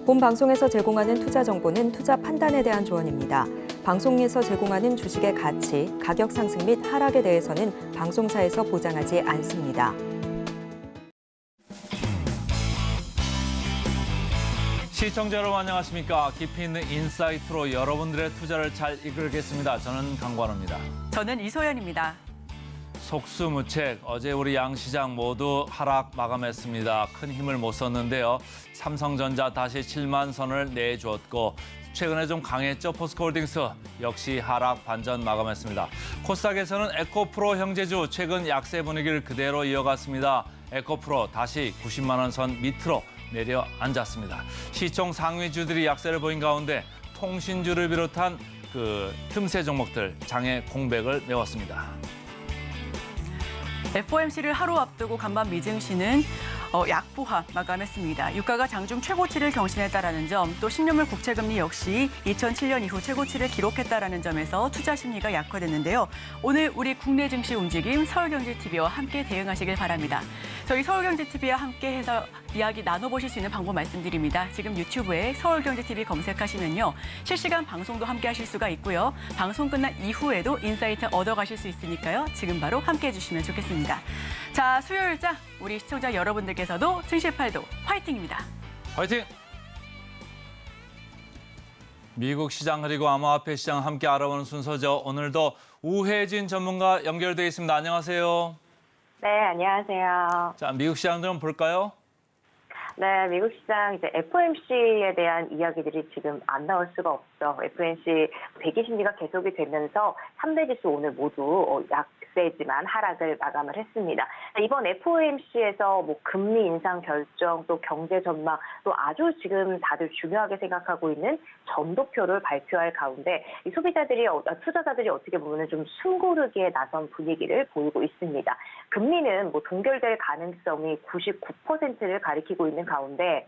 본 방송에서 제공하는 투자 정보는 투자 판단에 대한 조언입니다. 방송에서 제공하는 주식의 가치, 가격 상승 및 하락에 대해서는 방송사에서 보장하지 않습니다. 시청자 여러분 안녕하십니까? 깊이 있는 인사이트로 여러분들의 투자를 잘 이끌겠습니다. 저는 강관우입니다. 저는 이소연입니다. 속수무책, 어제 우리 양시장 모두 하락 마감했습니다. 큰 힘을 못 썼는데요. 삼성전자 다시 7만 선을 내주었고 최근에 좀 강했죠. 포스코홀딩스 역시 하락 반전 마감했습니다. 코스닥에서는 에코프로 형제주 최근 약세 분위기를 그대로 이어갔습니다. 에코프로 다시 90만 원 선 밑으로 내려앉았습니다. 시총 상위주들이 약세를 보인 가운데 통신주를 비롯한 틈새 종목들 장외 공백을 메웠습니다. FOMC를 하루 앞두고 간밤 미증시는 약보합 마감했습니다. 유가가 장중 최고치를 경신했다라는 점, 또 신용물 국채금리 역시 2007년 이후 최고치를 기록했다라는 점에서 투자 심리가 약화됐는데요. 오늘 우리 국내 증시 움직임 서울경제TV와 함께 대응하시길 바랍니다. 저희 서울경제TV와 함께 해서 이야기 나눠보실 수 있는 방법 말씀드립니다. 지금 유튜브에 서울경제TV 검색하시면요. 실시간 방송도 함께 하실 수가 있고요. 방송 끝난 이후에도 인사이트 얻어가실 수 있으니까요. 지금 바로 함께 해주시면 좋겠습니다. 자, 수요일자 우리 시청자 여러분들께서도 증시팔도 화이팅입니다. 화이팅! 미국 시장 그리고 암호화폐 시장 함께 알아보는 순서죠. 오늘도 우혜진 전문가 연결돼 있습니다. 안녕하세요. 네, 안녕하세요. 자, 미국 시장 좀 볼까요? 네, 미국 시장 이제 FOMC에 대한 이야기들이 지금 안 나올 수가 없죠. FOMC 배기 심리가 계속이 되면서 3대 지수 오늘 모두 약세지만 하락을 마감을 했습니다. 이번 FOMC에서 뭐 금리 인상 결정, 또 경제 전망, 또 아주 지금 다들 중요하게 생각하고 있는 전도표를 발표할 가운데 이 투자자들이 어떻게 보면 좀 숨고르기에 나선 분위기를 보이고 있습니다. 금리는 뭐 동결될 가능성이 99%를 가리키고 있는 가운데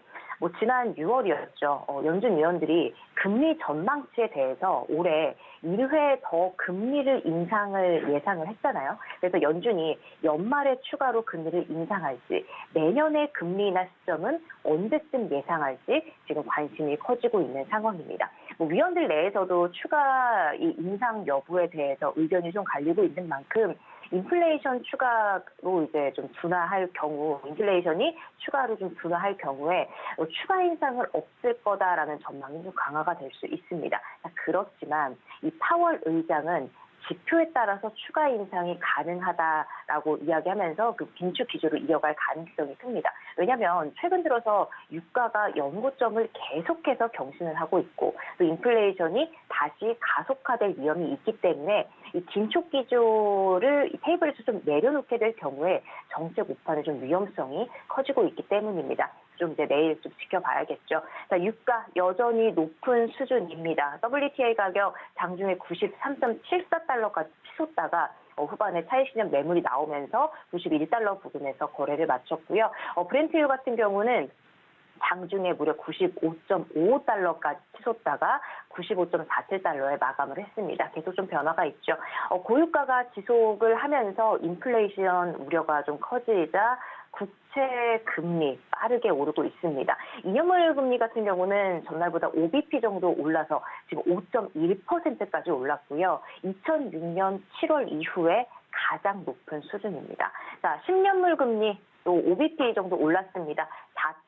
지난 6월이었죠. 연준 위원들이 금리 전망치에 대해서 올해 1회 더 금리를 인상을 예상을 했잖아요. 그래서 연준이 연말에 추가로 금리를 인상할지, 내년의 금리 인하 시점은 언제쯤 예상할지 지금 관심이 커지고 있는 상황입니다. 위원들 내에서도 추가 인상 여부에 대해서 의견이 좀 갈리고 있는 만큼 인플레이션 추가로 이제 좀 둔화할 경우, 인플레이션이 추가로 좀 둔화할 경우에 추가 인상은 없을 거다라는 전망이 좀 강화가 될 수 있습니다. 그렇지만 이 파월 의장은 지표에 따라서 추가 인상이 가능하다라고 이야기하면서 그 긴축 기조를 이어갈 가능성이 큽니다. 왜냐하면 최근 들어서 유가가 연고점을 계속해서 경신을 하고 있고 또 인플레이션이 다시 가속화될 위험이 있기 때문에 이 긴축 기조를 이 테이블에서 좀 내려놓게 될 경우에 정책 우판의 좀 위험성이 커지고 있기 때문입니다. 좀 이제 내일 좀 지켜봐야겠죠. 자, 유가 여전히 높은 수준입니다. WTI 가격 장중에 93.74달러까지 치솟다가 후반에 차익실현 매물이 나오면서 91달러 부근에서 거래를 마쳤고요. 브렌트유 같은 경우는 장중에 무려 95.55달러까지 치솟다가 95.47달러에 마감을 했습니다. 계속 좀 변화가 있죠. 고유가가 지속을 하면서 인플레이션 우려가 좀 커지자 국채 금리 빠르게 오르고 있습니다. 2년물 금리 같은 경우는 전날보다 5bp 정도 올라서 지금 5.1%까지 올랐고요. 2006년 7월 이후에 가장 높은 수준입니다. 자, 10년물 금리 또 5bp 정도 올랐습니다.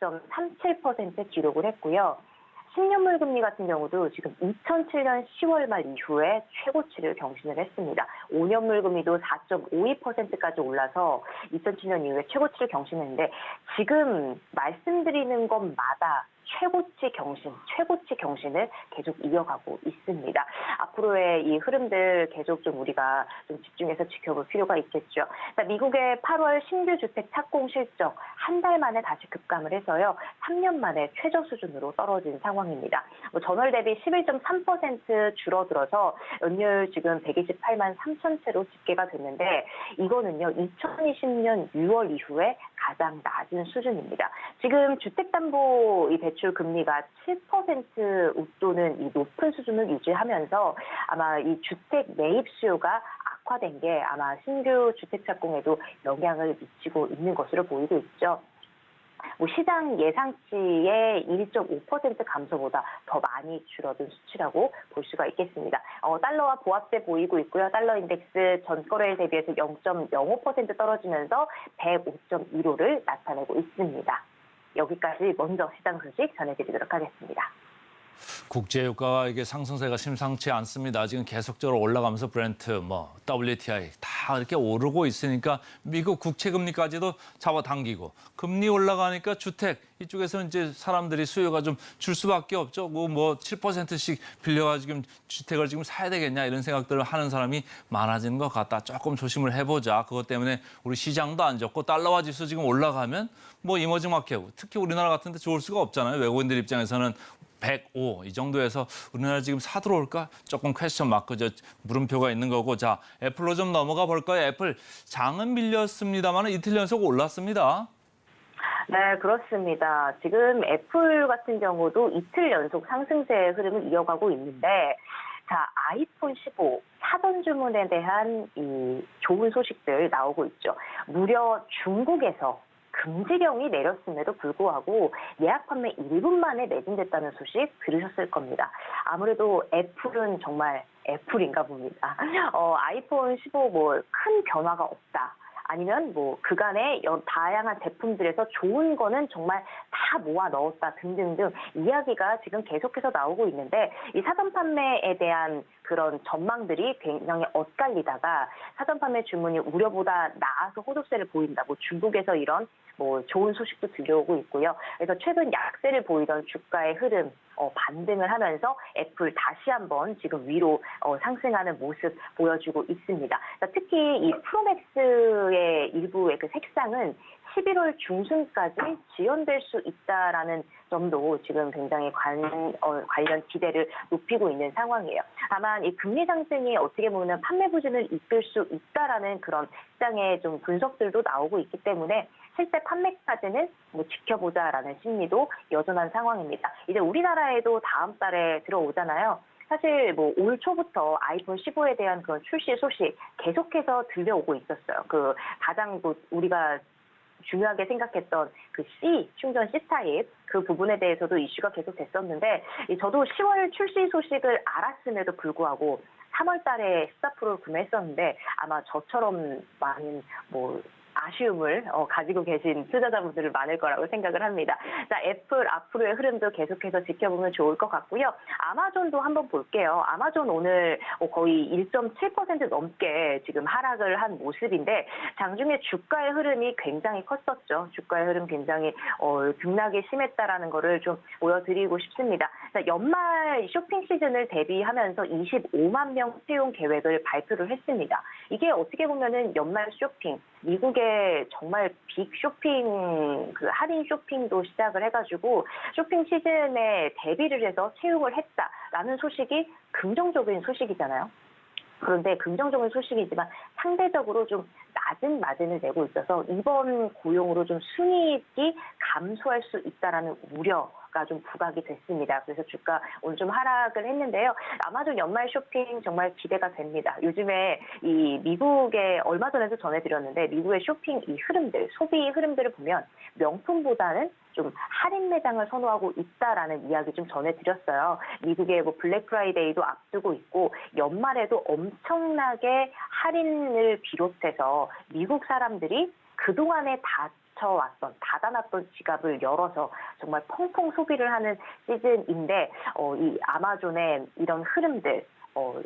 4.37% 기록을 했고요. 10년물 금리 같은 경우도 지금 2007년 10월 말 이후에 최고치를 경신을 했습니다. 5년물 금리도 4.52%까지 올라서 2007년 이후에 최고치를 경신했는데 지금 말씀드리는 것마다 최고치 경신을 계속 이어가고 있습니다. 앞으로의 이 흐름들 계속 좀 우리가 좀 집중해서 지켜볼 필요가 있겠죠. 미국의 8월 신규 주택 착공 실적 한 달 만에 다시 급감을 해서요. 3년 만에 최저 수준으로 떨어진 상황입니다. 전월 대비 11.3% 줄어들어서 연율 지금 128만 3천 채로 집계가 됐는데 이거는요. 2020년 6월 이후에 가장 낮은 수준입니다. 지금 주택담보 대출 금리가 7% 웃도는 이 높은 수준을 유지하면서 아마 이 주택 매입 수요가 악화된 게 아마 신규 주택 착공에도 영향을 미치고 있는 것으로 보이고 있죠. 시장 예상치의 1.5% 감소보다 더 많이 줄어든 수치라고 볼 수가 있겠습니다. 달러와 보합돼 보이고 있고요. 달러 인덱스 전 거래일 대비해서 0.05% 떨어지면서 105.15를 나타내고 있습니다. 여기까지 먼저 시장 소식 전해드리도록 하겠습니다. 국제유가가 이게 상승세가 심상치 않습니다. 지금 계속적으로 올라가면서 브렌트, WTI 다 이렇게 오르고 있으니까 미국 국채 금리까지도 잡아당기고 금리 올라가니까 주택 이쪽에서는 이제 사람들이 수요가 좀 줄 수밖에 없죠. 7%씩 빌려가지고 주택을 지금 사야 되겠냐 이런 생각들을 하는 사람이 많아지는 것 같다. 조금 조심을 해보자. 그것 때문에 우리 시장도 안 좋고 달러화 지수 지금 올라가면 이머징 마켓 특히 우리나라 같은 데 좋을 수가 없잖아요. 외국인들 입장에서는 105 이 정도에서 우리나라 지금 사들어올까? 조금 퀘스천 마크, 물음표가 있는 거고. 자, 애플로 좀 넘어가 볼까요? 애플 장은 밀렸습니다만 이틀 연속 올랐습니다. 네, 그렇습니다. 지금 애플 같은 경우도 이틀 연속 상승세의 흐름을 이어가고 있는데 자, 아이폰 15 사전 주문에 대한 이 좋은 소식들 나오고 있죠. 무려 중국에서 금지령이 내렸음에도 불구하고 예약 판매 1분 만에 매진됐다는 소식 들으셨을 겁니다. 아무래도 애플은 정말 애플인가 봅니다. 아이폰 15 큰 변화가 없다. 아니면 그간의 다양한 제품들에서 좋은 거는 정말 다 모아 넣었다 등등등 이야기가 지금 계속해서 나오고 있는데 이 사전 판매에 대한 그런 전망들이 굉장히 엇갈리다가 사전 판매 주문이 우려보다 나아서 호조세를 보인다. 중국에서 이런 좋은 소식도 들려오고 있고요. 그래서 최근 약세를 보이던 주가의 흐름 반등을 하면서 애플 다시 한번 지금 위로 상승하는 모습 보여주고 있습니다. 특히 이 프로맥스의 일부의 그 색상은 11월 중순까지 지연될 수 있다라는 점도 지금 굉장히 관련 기대를 높이고 있는 상황이에요. 다만 이 금리 상승이 어떻게 보면 판매 부진을 이끌 수 있다라는 그런 시장의 좀 분석들도 나오고 있기 때문에 실제 판매까지는 지켜보자라는 심리도 여전한 상황입니다. 이제 우리나라에도 다음 달에 들어오잖아요. 사실 올 초부터 아이폰 15에 대한 그런 출시 소식 계속해서 들려오고 있었어요. 가장 우리가 중요하게 생각했던 그 충전 C 타입 그 부분에 대해서도 이슈가 계속 됐었는데 저도 10월 출시 소식을 알았음에도 불구하고 3월 달에 14%를 구매했었는데 아마 저처럼 많은 아쉬움을 가지고 계신 투자자분들은 많을 거라고 생각을 합니다. 자, 애플 앞으로의 흐름도 계속해서 지켜보면 좋을 것 같고요. 아마존도 한번 볼게요. 아마존 오늘 거의 1.7% 넘게 지금 하락을 한 모습인데 장중에 주가의 흐름이 굉장히 컸었죠. 주가의 흐름 굉장히 등락이 심했다라는 거를 좀 보여드리고 싶습니다. 자, 연말 쇼핑 시즌을 대비하면서 25만 명 채용 계획을 발표를 했습니다. 이게 어떻게 보면은 연말 쇼핑, 미국의 정말 빅 쇼핑, 할인 쇼핑도 시작을 해가지고 쇼핑 시즌에 대비를 해서 채용을 했다라는 소식이 긍정적인 소식이잖아요. 그런데 긍정적인 소식이지만 상대적으로 좀 낮은 마진을 내고 있어서 이번 고용으로 좀 순이익이 감소할 수 있다라는 우려가 좀 부각이 됐습니다. 그래서 주가 오늘 좀 하락을 했는데요. 아마존 연말 쇼핑 정말 기대가 됩니다. 요즘에 이 미국의 얼마 전에도 전해드렸는데 미국의 쇼핑 이 흐름들, 소비 흐름들을 보면 명품보다는 좀 할인 매장을 선호하고 있다라는 이야기 좀 전해드렸어요. 미국의 블랙 프라이데이도 앞두고 있고 연말에도 엄청나게 할인을 비롯해서 미국 사람들이 그동안에 닫아놨던 지갑을 열어서 정말 펑펑 소비를 하는 시즌인데 이 아마존의 이런 흐름들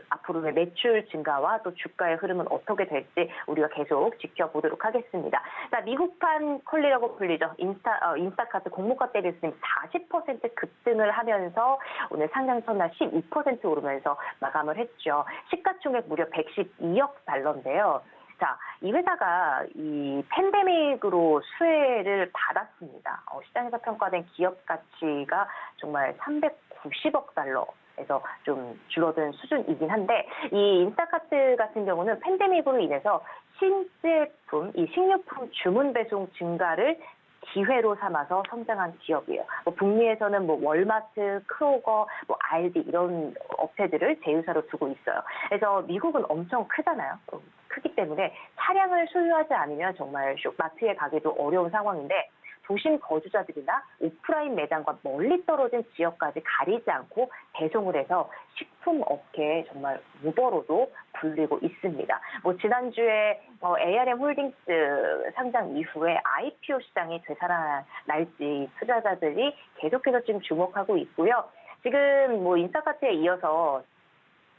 앞으로의 매출 증가와 또 주가의 흐름은 어떻게 될지 우리가 계속 지켜보도록 하겠습니다. 자, 미국판 컬리라고 불리죠. 인스타카트 공모가 때렸으니 40% 급등을 하면서 오늘 상장 첫날 12% 오르면서 마감을 했죠. 시가총액 무려 112억 달러인데요. 자, 이 회사가 이 팬데믹으로 수혜를 받았습니다. 시장에서 평가된 기업 가치가 정말 390억 달러에서 좀 줄어든 수준이긴 한데 이 인스타카트 같은 경우는 팬데믹으로 인해서 신제품, 이 식료품 주문 배송 증가를 기회로 삼아서 성장한 기업이에요. 북미에서는 월마트, 크로거, 알디 이런 업체들을 제휴사로 두고 있어요. 그래서 미국은 엄청 크잖아요. 크기 때문에 차량을 소유하지 않으면 정말 마트에 가기도 어려운 상황인데 도심 거주자들이나 오프라인 매장과 멀리 떨어진 지역까지 가리지 않고 배송을 해서 식품업계의 정말 우버로도 불리고 있습니다. 뭐 지난주에 ARM 홀딩스 상장 이후에 IPO 시장이 되살아날지 투자자들이 계속해서 지금 주목하고 있고요. 지금 뭐 인사카트에 이어서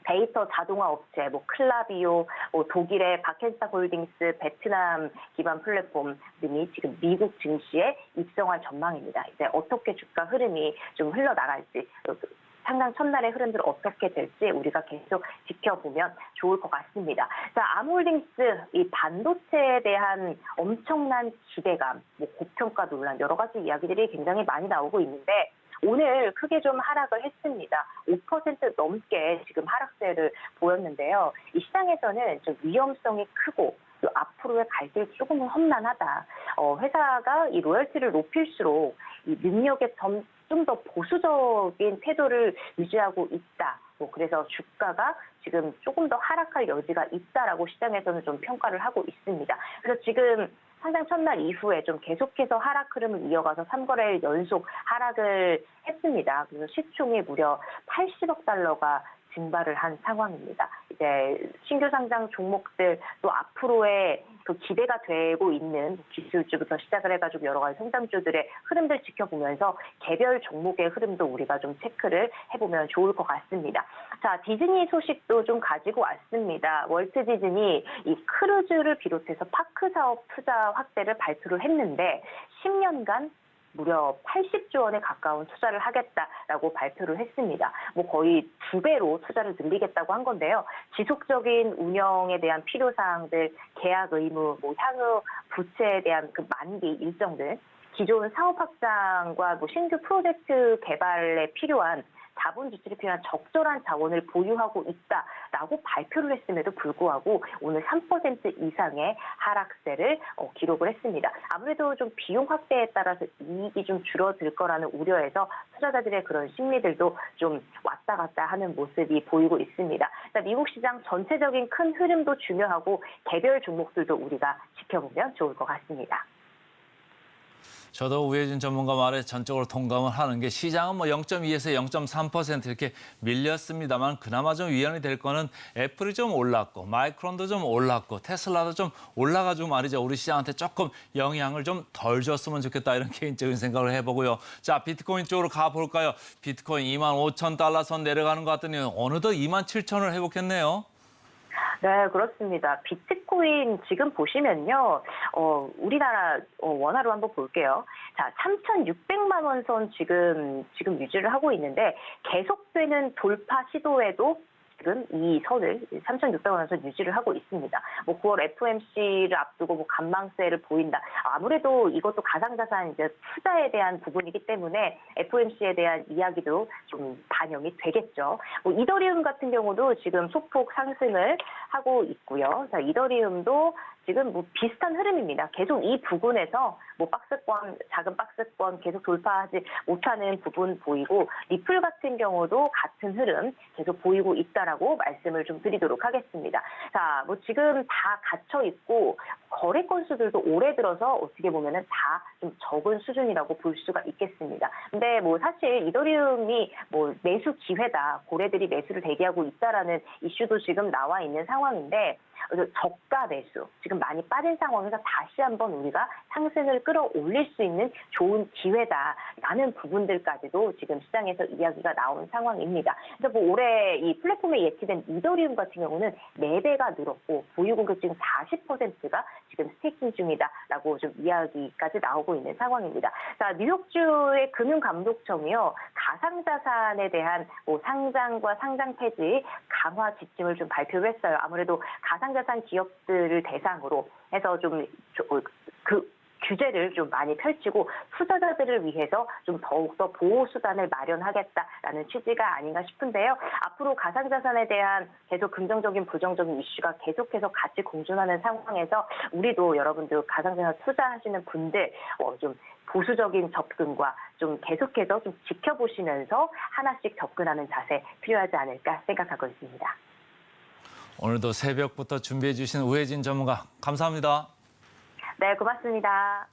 데이터 자동화 업체, 뭐 클라비오, 독일의 바켄스타 홀딩스, 베트남 기반 플랫폼 등이 지금 미국 증시에 입성할 전망입니다. 이제 어떻게 주가 흐름이 좀 흘러나갈지, 상장 첫날의 흐름들 어떻게 될지 우리가 계속 지켜보면 좋을 것 같습니다. 자, 암홀딩스 이 반도체에 대한 엄청난 기대감, 뭐 고평가 논란 여러 가지 이야기들이 굉장히 많이 나오고 있는데. 오늘 크게 좀 하락을 했습니다. 5% 넘게 지금 하락세를 보였는데요. 이 시장에서는 좀 위험성이 크고 또 앞으로의 갈 길이 조금은 험난하다. 회사가 이 로열티를 높일수록 이 능력에 좀 더 보수적인 태도를 유지하고 있다. 그래서 주가가 지금 조금 더 하락할 여지가 있다라고 시장에서는 좀 평가를 하고 있습니다. 그래서 지금 상장 첫날 이후에 좀 계속해서 하락 흐름을 이어가서 3거래일 연속 하락을 했습니다. 그래서 시총이 무려 80억 달러가 증발을 한 상황입니다. 이제 신규 상장 종목들 또 앞으로의 그 기대가 되고 있는 기술주부터 시작을 해가지고 여러 가지 성장주들의 흐름들 지켜보면서 개별 종목의 흐름도 우리가 좀 체크를 해보면 좋을 것 같습니다. 자, 디즈니 소식도 좀 가지고 왔습니다. 월트 디즈니 이 크루즈를 비롯해서 파크 사업 투자 확대를 발표를 했는데 10년간 무려 80조 원에 가까운 투자를 하겠다라고 발표를 했습니다. 뭐 거의 2배로 투자를 늘리겠다고 한 건데요. 지속적인 운영에 대한 필요사항들, 계약 의무, 뭐 향후 부채에 대한 그 만기 일정들, 기존 사업 확장과 뭐 신규 프로젝트 개발에 필요한 자본 주출이 필요한 적절한 자원을 보유하고 있다라고 발표를 했음에도 불구하고 오늘 3% 이상의 하락세를 기록을 했습니다. 아무래도 좀 비용 확대에 따라서 이익이 좀 줄어들 거라는 우려에서 투자자들의 그런 심리들도 좀 왔다 갔다 하는 모습이 보이고 있습니다. 미국 시장 전체적인 큰 흐름도 중요하고 개별 종목들도 우리가 지켜보면 좋을 것 같습니다. 저도 우혜진 전문가 말에 전적으로 동감을 하는 게 시장은 뭐 0.2에서 0.3% 이렇게 밀렸습니다만 그나마 좀 위안이 될 거는 애플이 좀 올랐고 마이크론도 좀 올랐고 테슬라도 좀 올라가지고 말이죠. 우리 시장한테 조금 영향을 좀 덜 줬으면 좋겠다 이런 개인적인 생각을 해보고요. 자, 비트코인 쪽으로 가볼까요? 비트코인 25,000달러 선 내려가는 것 같더니 어느덧 27,000을 회복했네요. 네, 그렇습니다. 비트코인 지금 보시면요, 우리나라 원화로 한번 볼게요. 자, 3,600만 원 선 지금 유지를 하고 있는데 계속되는 돌파 시도에도 지금 이 선을 3,600만 원 선 유지를 하고 있습니다. 뭐 9월 FOMC를 앞두고 뭐 간망세를 보인다. 아무래도 이것도 가상자산 이제 투자에 대한 부분이기 때문에 FOMC에 대한 이야기도 좀 반영이 되겠죠. 뭐 이더리움 같은 경우도 지금 소폭 상승을 하고 있고요. 자, 이더리움도 지금 뭐 비슷한 흐름입니다. 계속 이 부분에서 뭐 박스권, 작은 박스권 계속 돌파하지 못하는 부분 보이고 리플 같은 경우도 같은 흐름 계속 보이고 있다라고 말씀을 좀 드리도록 하겠습니다. 자, 뭐 지금 다 갇혀 있고 거래 건수들도 올해 들어서 어떻게 보면은 다 좀 적은 수준이라고 볼 수가 있겠습니다. 근데 뭐 사실 이더리움이 뭐 매수 기회다, 고래들이 매수를 대기하고 있다라는 이슈도 지금 나와 있는 상황인데 저가 매수, 지금 많이 빠진 상황에서 다시 한번 우리가 상승을 끌어올릴 수 있는 좋은 기회다라는 부분들까지도 지금 시장에서 이야기가 나온 상황입니다. 그래서 뭐 올해 이 플랫폼에 예치된 이더리움 같은 경우는 4배가 늘었고 보유고객 지금 40%가 지금 스테이킹 중이다라고 좀 이야기까지 나오고 있는 상황입니다. 자, 뉴욕주의 금융감독청이요, 가상자산에 대한 뭐 상장과 상장 폐지 강화 지침을 좀 발표를 했어요. 아무래도 가상자산 기업들을 대상으로 해서 좀 그 규제를 좀 많이 펼치고 투자자들을 위해서 좀 더욱더 보호수단을 마련하겠다라는 취지가 아닌가 싶은데요. 앞으로 가상자산에 대한 계속 긍정적인 부정적인 이슈가 계속해서 같이 공존하는 상황에서 우리도 여러분들 가상자산 투자하시는 분들 좀 보수적인 접근과 좀 계속해서 좀 지켜보시면서 하나씩 접근하는 자세 필요하지 않을까 생각하고 있습니다. 오늘도 새벽부터 준비해 주신 우혜진 전문가 감사합니다. 네, 고맙습니다.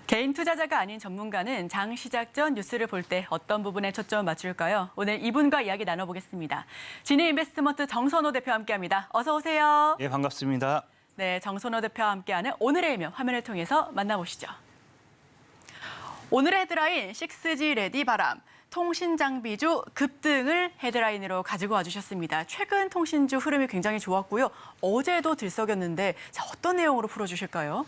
개인 투자자가 아닌 전문가는 장 시작 전 뉴스를 볼 때 어떤 부분에 초점을 맞출까요? 오늘 이분과 이야기 나눠보겠습니다. 진해인베스트먼트 정선호 대표와 함께합니다. 어서 오세요. 예, 반갑습니다. 네, 정선호 대표와 함께하는 오늘의 일명 화면을 통해서 만나보시죠. 오늘의 헤드라인 6G 레디 바람. 통신 장비주 급등을 헤드라인으로 가지고 와주셨습니다. 최근 통신주 흐름이 굉장히 좋았고요. 어제도 들썩였는데 자, 어떤 내용으로 풀어주실까요?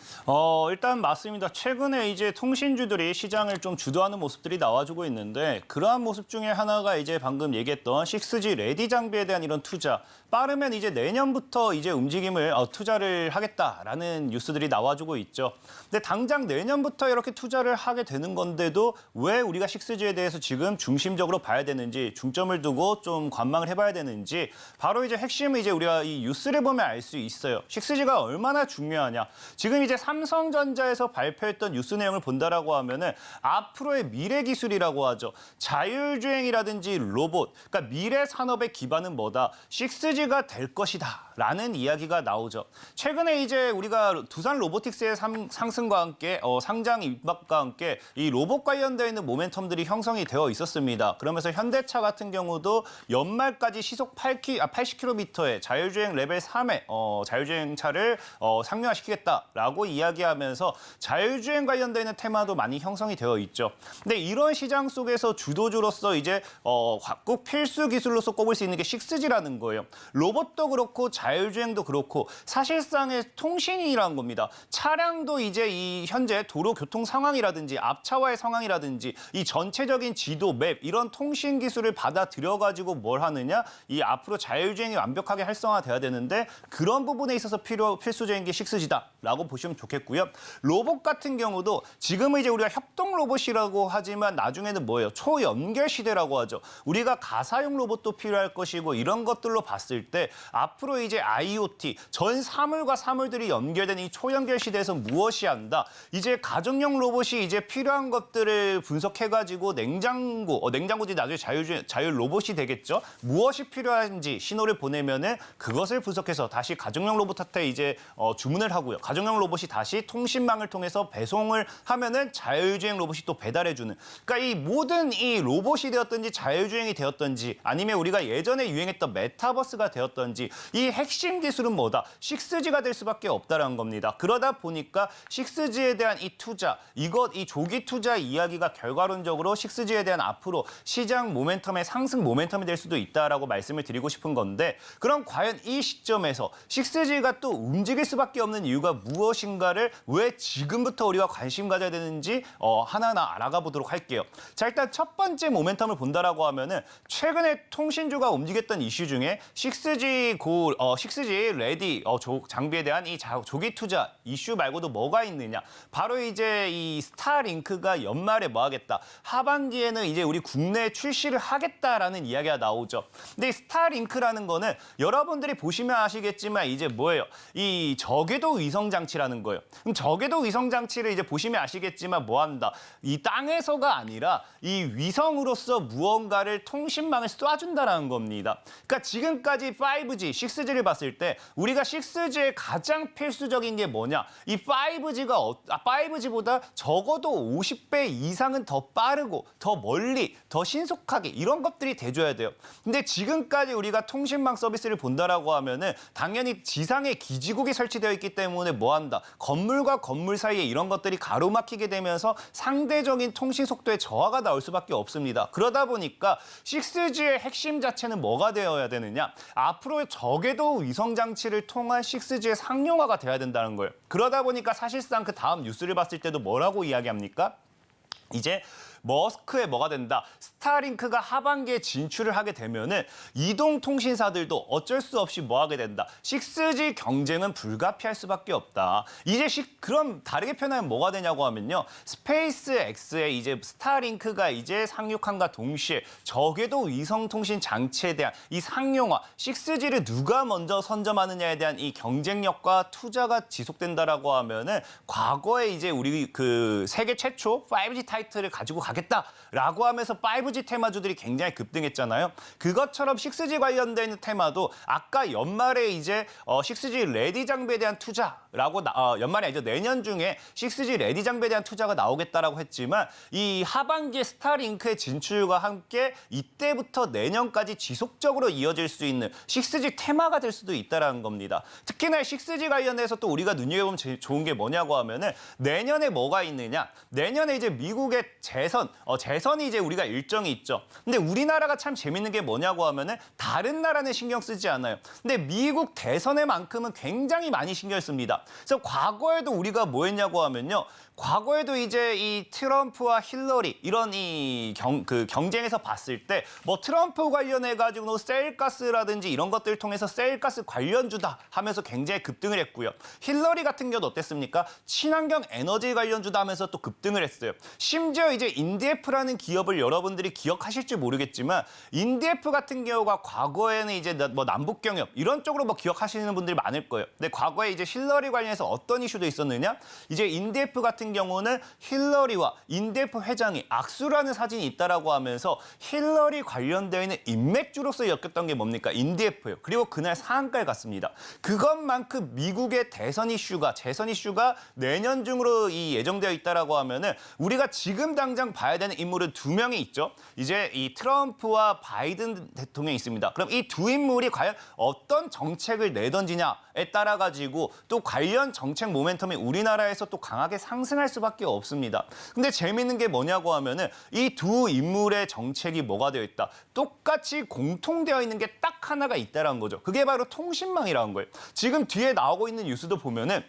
일단 맞습니다. 최근에 이제 통신주들이 시장을 좀 주도하는 모습들이 나와주고 있는데 그러한 모습 중에 하나가 이제 방금 얘기했던 6G 레디 장비에 대한 이런 투자. 빠르면 이제 내년부터 이제 움직임을 투자를 하겠다라는 뉴스들이 나와주고 있죠. 근데 당장 내년부터 이렇게 투자를 하게 되는 건데도 왜 우리가 6G에 대해서 지금 중심적으로 봐야 되는지, 중점을 두고 좀 관망을 해봐야 되는지, 바로 이제 핵심은 이제 우리가 이 뉴스를 보면 알 수 있어요. 6G가 얼마나 중요하냐. 지금 이제 삼성전자에서 발표했던 뉴스 내용을 본다라고 하면은 앞으로의 미래 기술이라고 하죠. 자율주행이라든지 로봇, 그러니까 미래 산업의 기반은 뭐다? 6G가 될 것이다라는 이야기가 나오죠. 최근에 이제 우리가 두산 로보틱스의 상승과 함께 상장 입박과 함께 이 로봇 관련되어 있는 모멘텀들이 형성이 되어 있었습니다. 그러면서 현대차 같은 경우도 연말까지 시속 80km의 자율주행 레벨 3의 자율주행차를 상용화시키겠다라고 이야기하면서 자율주행 관련되어 있는 테마도 많이 형성이 되어 있죠. 근데 이런 시장 속에서 주도주로서 이제 꼭 필수 기술로서 꼽을 수 있는 게 6G라는 거예요. 로봇도 그렇고 자율주행도 그렇고 사실상의 통신이라는 겁니다. 차량도 이제 이 현재 도로 교통 상황이라든지 앞차와의 상황이라든지 이 전체적인 지도, 맵 이런 통신 기술을 받아들여가지고 뭘 하느냐? 이 앞으로 자율주행이 완벽하게 활성화돼야 되는데 그런 부분에 있어서 필수적인 게 6G다라고 보시면 좋겠고요. 로봇 같은 경우도 지금은 이제 우리가 협동 로봇이라고 하지만 나중에는 뭐예요? 초연결 시대라고 하죠. 우리가 가사용 로봇도 필요할 것이고 이런 것들로 봤을 때 앞으로 이제 IoT, 전 사물과 사물들이 연결된 이 초연결 시대에서 무엇이 한다? 이제 가정용 로봇이 이제 필요한 것들을 분석해가지고 냉장고지 나중에 자율 로봇이 되겠죠. 무엇이 필요한지 신호를 보내면은 그것을 분석해서 다시 가정용 로봇한테 이제 주문을 하고요. 가정용 로봇이 다시 통신망을 통해서 배송을 하면은 자율주행 로봇이 또 배달해주는. 그러니까 이 모든 이 로봇이 되었든지 자율주행이 되었든지 아니면 우리가 예전에 유행했던 메타버스가 되었든지 이 핵심 기술은 뭐다? 6G가 될 수밖에 없다라는 겁니다. 그러다 보니까 6G에 대한 이 투자, 이 조기 투자 이야기가 결과론적으로 6G에 대한 앞으로 시장 모멘텀의 상승 모멘텀이 될 수도 있다라고 말씀을 드리고 싶은 건데 그럼 과연 이 시점에서 6G가 또 움직일 수밖에 없는 이유가 무엇인가를 왜 지금부터 우리가 관심 가져야 되는지 하나하나 알아가 보도록 할게요. 자, 일단 첫 번째 모멘텀을 본다라고 하면은 최근에 통신주가 움직였던 이슈 중에 6G 레디 장비에 대한 이 조기 투자 이슈 말고도 뭐가 있느냐? 바로 이제 이 스타링크가 연말에 뭐 하겠다. 하반기에는 이제 우리 국내에 출시를 하겠다라는 이야기가 나오죠. 근데 이 스타링크라는 거는 여러분들이 보시면 아시겠지만 이제 뭐예요? 이 저궤도 위성 장치라는 거예요. 그럼 저궤도 위성 장치를 이제 보시면 아시겠지만 뭐 한다? 이 땅에서가 아니라 이 위성으로서 무언가를 통신망을 쏴준다라는 겁니다. 그러니까 지금까지 5G, 6G를 봤을 때 우리가 6G의 가장 필수적인 게 뭐냐? 이 5G보다 적어도 50배 이상은 더 빠르고 더 멀리 멀리, 더 신속하게 이런 것들이 돼줘야 돼요. 근데 지금까지 우리가 통신망 서비스를 본다라고 하면은 당연히 지상에 기지국이 설치되어 있기 때문에 뭐 한다? 건물과 건물 사이에 이런 것들이 가로막히게 되면서 상대적인 통신 속도의 저하가 나올 수밖에 없습니다. 그러다 보니까 6G의 핵심 자체는 뭐가 되어야 되느냐? 앞으로 저궤도 위성 장치를 통한 6G의 상용화가 돼야 된다는 거예요. 그러다 보니까 사실상 그 다음 뉴스를 봤을 때도 뭐라고 이야기합니까? 이제 머스크의 뭐가 된다. 스타링크가 하반기에 진출을 하게 되면은 이동 통신사들도 어쩔 수 없이 뭐 하게 된다. 6G 경쟁은 불가피할 수밖에 없다. 이제 그럼 다르게 표현하면 뭐가 되냐고 하면요. 스페이스 X의 이제 스타링크가 이제 상륙함과 동시에 저궤도 위성 통신 장치에 대한 이 상용화, 6G를 누가 먼저 선점하느냐에 대한 이 경쟁력과 투자가 지속된다라고 하면은 과거에 이제 우리 그 세계 최초 5G 타이틀을 가지고 가겠다라고 하면서 5G 테마주들이 굉장히 급등했잖아요. 그것처럼 6G 관련된 테마도 아까 연말에 이제 6G 레디 장비에 대한 투자라고 연말에 이제 내년 중에 6G 레디 장비에 대한 투자가 나오겠다라고 했지만 이 하반기에 스타링크의 진출과 함께 이때부터 내년까지 지속적으로 이어질 수 있는 6G 테마가 될 수도 있다라는 겁니다. 특히나 6G 관련해서 또 우리가 눈여겨보면 제일 좋은 게 뭐냐고 하면은 내년에 뭐가 있느냐? 내년에 이제 미국의 재선이 이제 우리가 일정이 있죠. 근데 우리나라가 참 재밌는 게 뭐냐고 하면은 다른 나라는 신경 쓰지 않아요. 근데 미국 대선에만큼은 굉장히 많이 신경 씁니다. 그래서 과거에도 우리가 뭐 했냐고 하면요. 과거에도 이제 이 트럼프와 힐러리 이런 이 경쟁에서 봤을 때 뭐 트럼프 관련해 가지고 세일가스라든지 이런 것들을 통해서 세일가스 관련주다 하면서 굉장히 급등을 했고요. 힐러리 같은 경우도 어땠습니까? 친환경 에너지 관련주다 하면서 또 급등을 했어요. 심지어 이제 인디에프라는 기업을 여러분들이 기억하실지 모르겠지만 인디에프 같은 경우가 과거에는 이제 뭐 남북 경협 이런 쪽으로 뭐 기억하시는 분들이 많을 거예요. 근데 과거에 이제 힐러리 관련해서 어떤 이슈도 있었느냐? 이제 인디에프 같은 경우는 힐러리와 인디에프 회장이 악수를 하는 사진이 있다라고 하면서 힐러리 관련되어 있는 인맥주로서 엮였던 게 뭡니까? 인디에프예요. 그리고 그날 상한가에 갔습니다. 그것만큼 미국의 대선 이슈가 재선 이슈가 내년 중으로 이 예정되어 있다라고 하면은 우리가 지금 당장 봐야 되는 인물은 두 명이 있죠. 이제 이 트럼프와 바이든 대통령이 있습니다. 그럼 이 두 인물이 과연 어떤 정책을 내던지냐에 따라 가지고 또 관련 정책 모멘텀이 우리나라에서 또 강하게 상승할 수밖에 없습니다. 근데 재밌는 게 뭐냐고 하면은 이 두 인물의 정책이 뭐가 되어 있다. 똑같이 공통되어 있는 게 딱 하나가 있다라는 거죠. 그게 바로 통신망이라는 거예요. 지금 뒤에 나오고 있는 뉴스도 보면은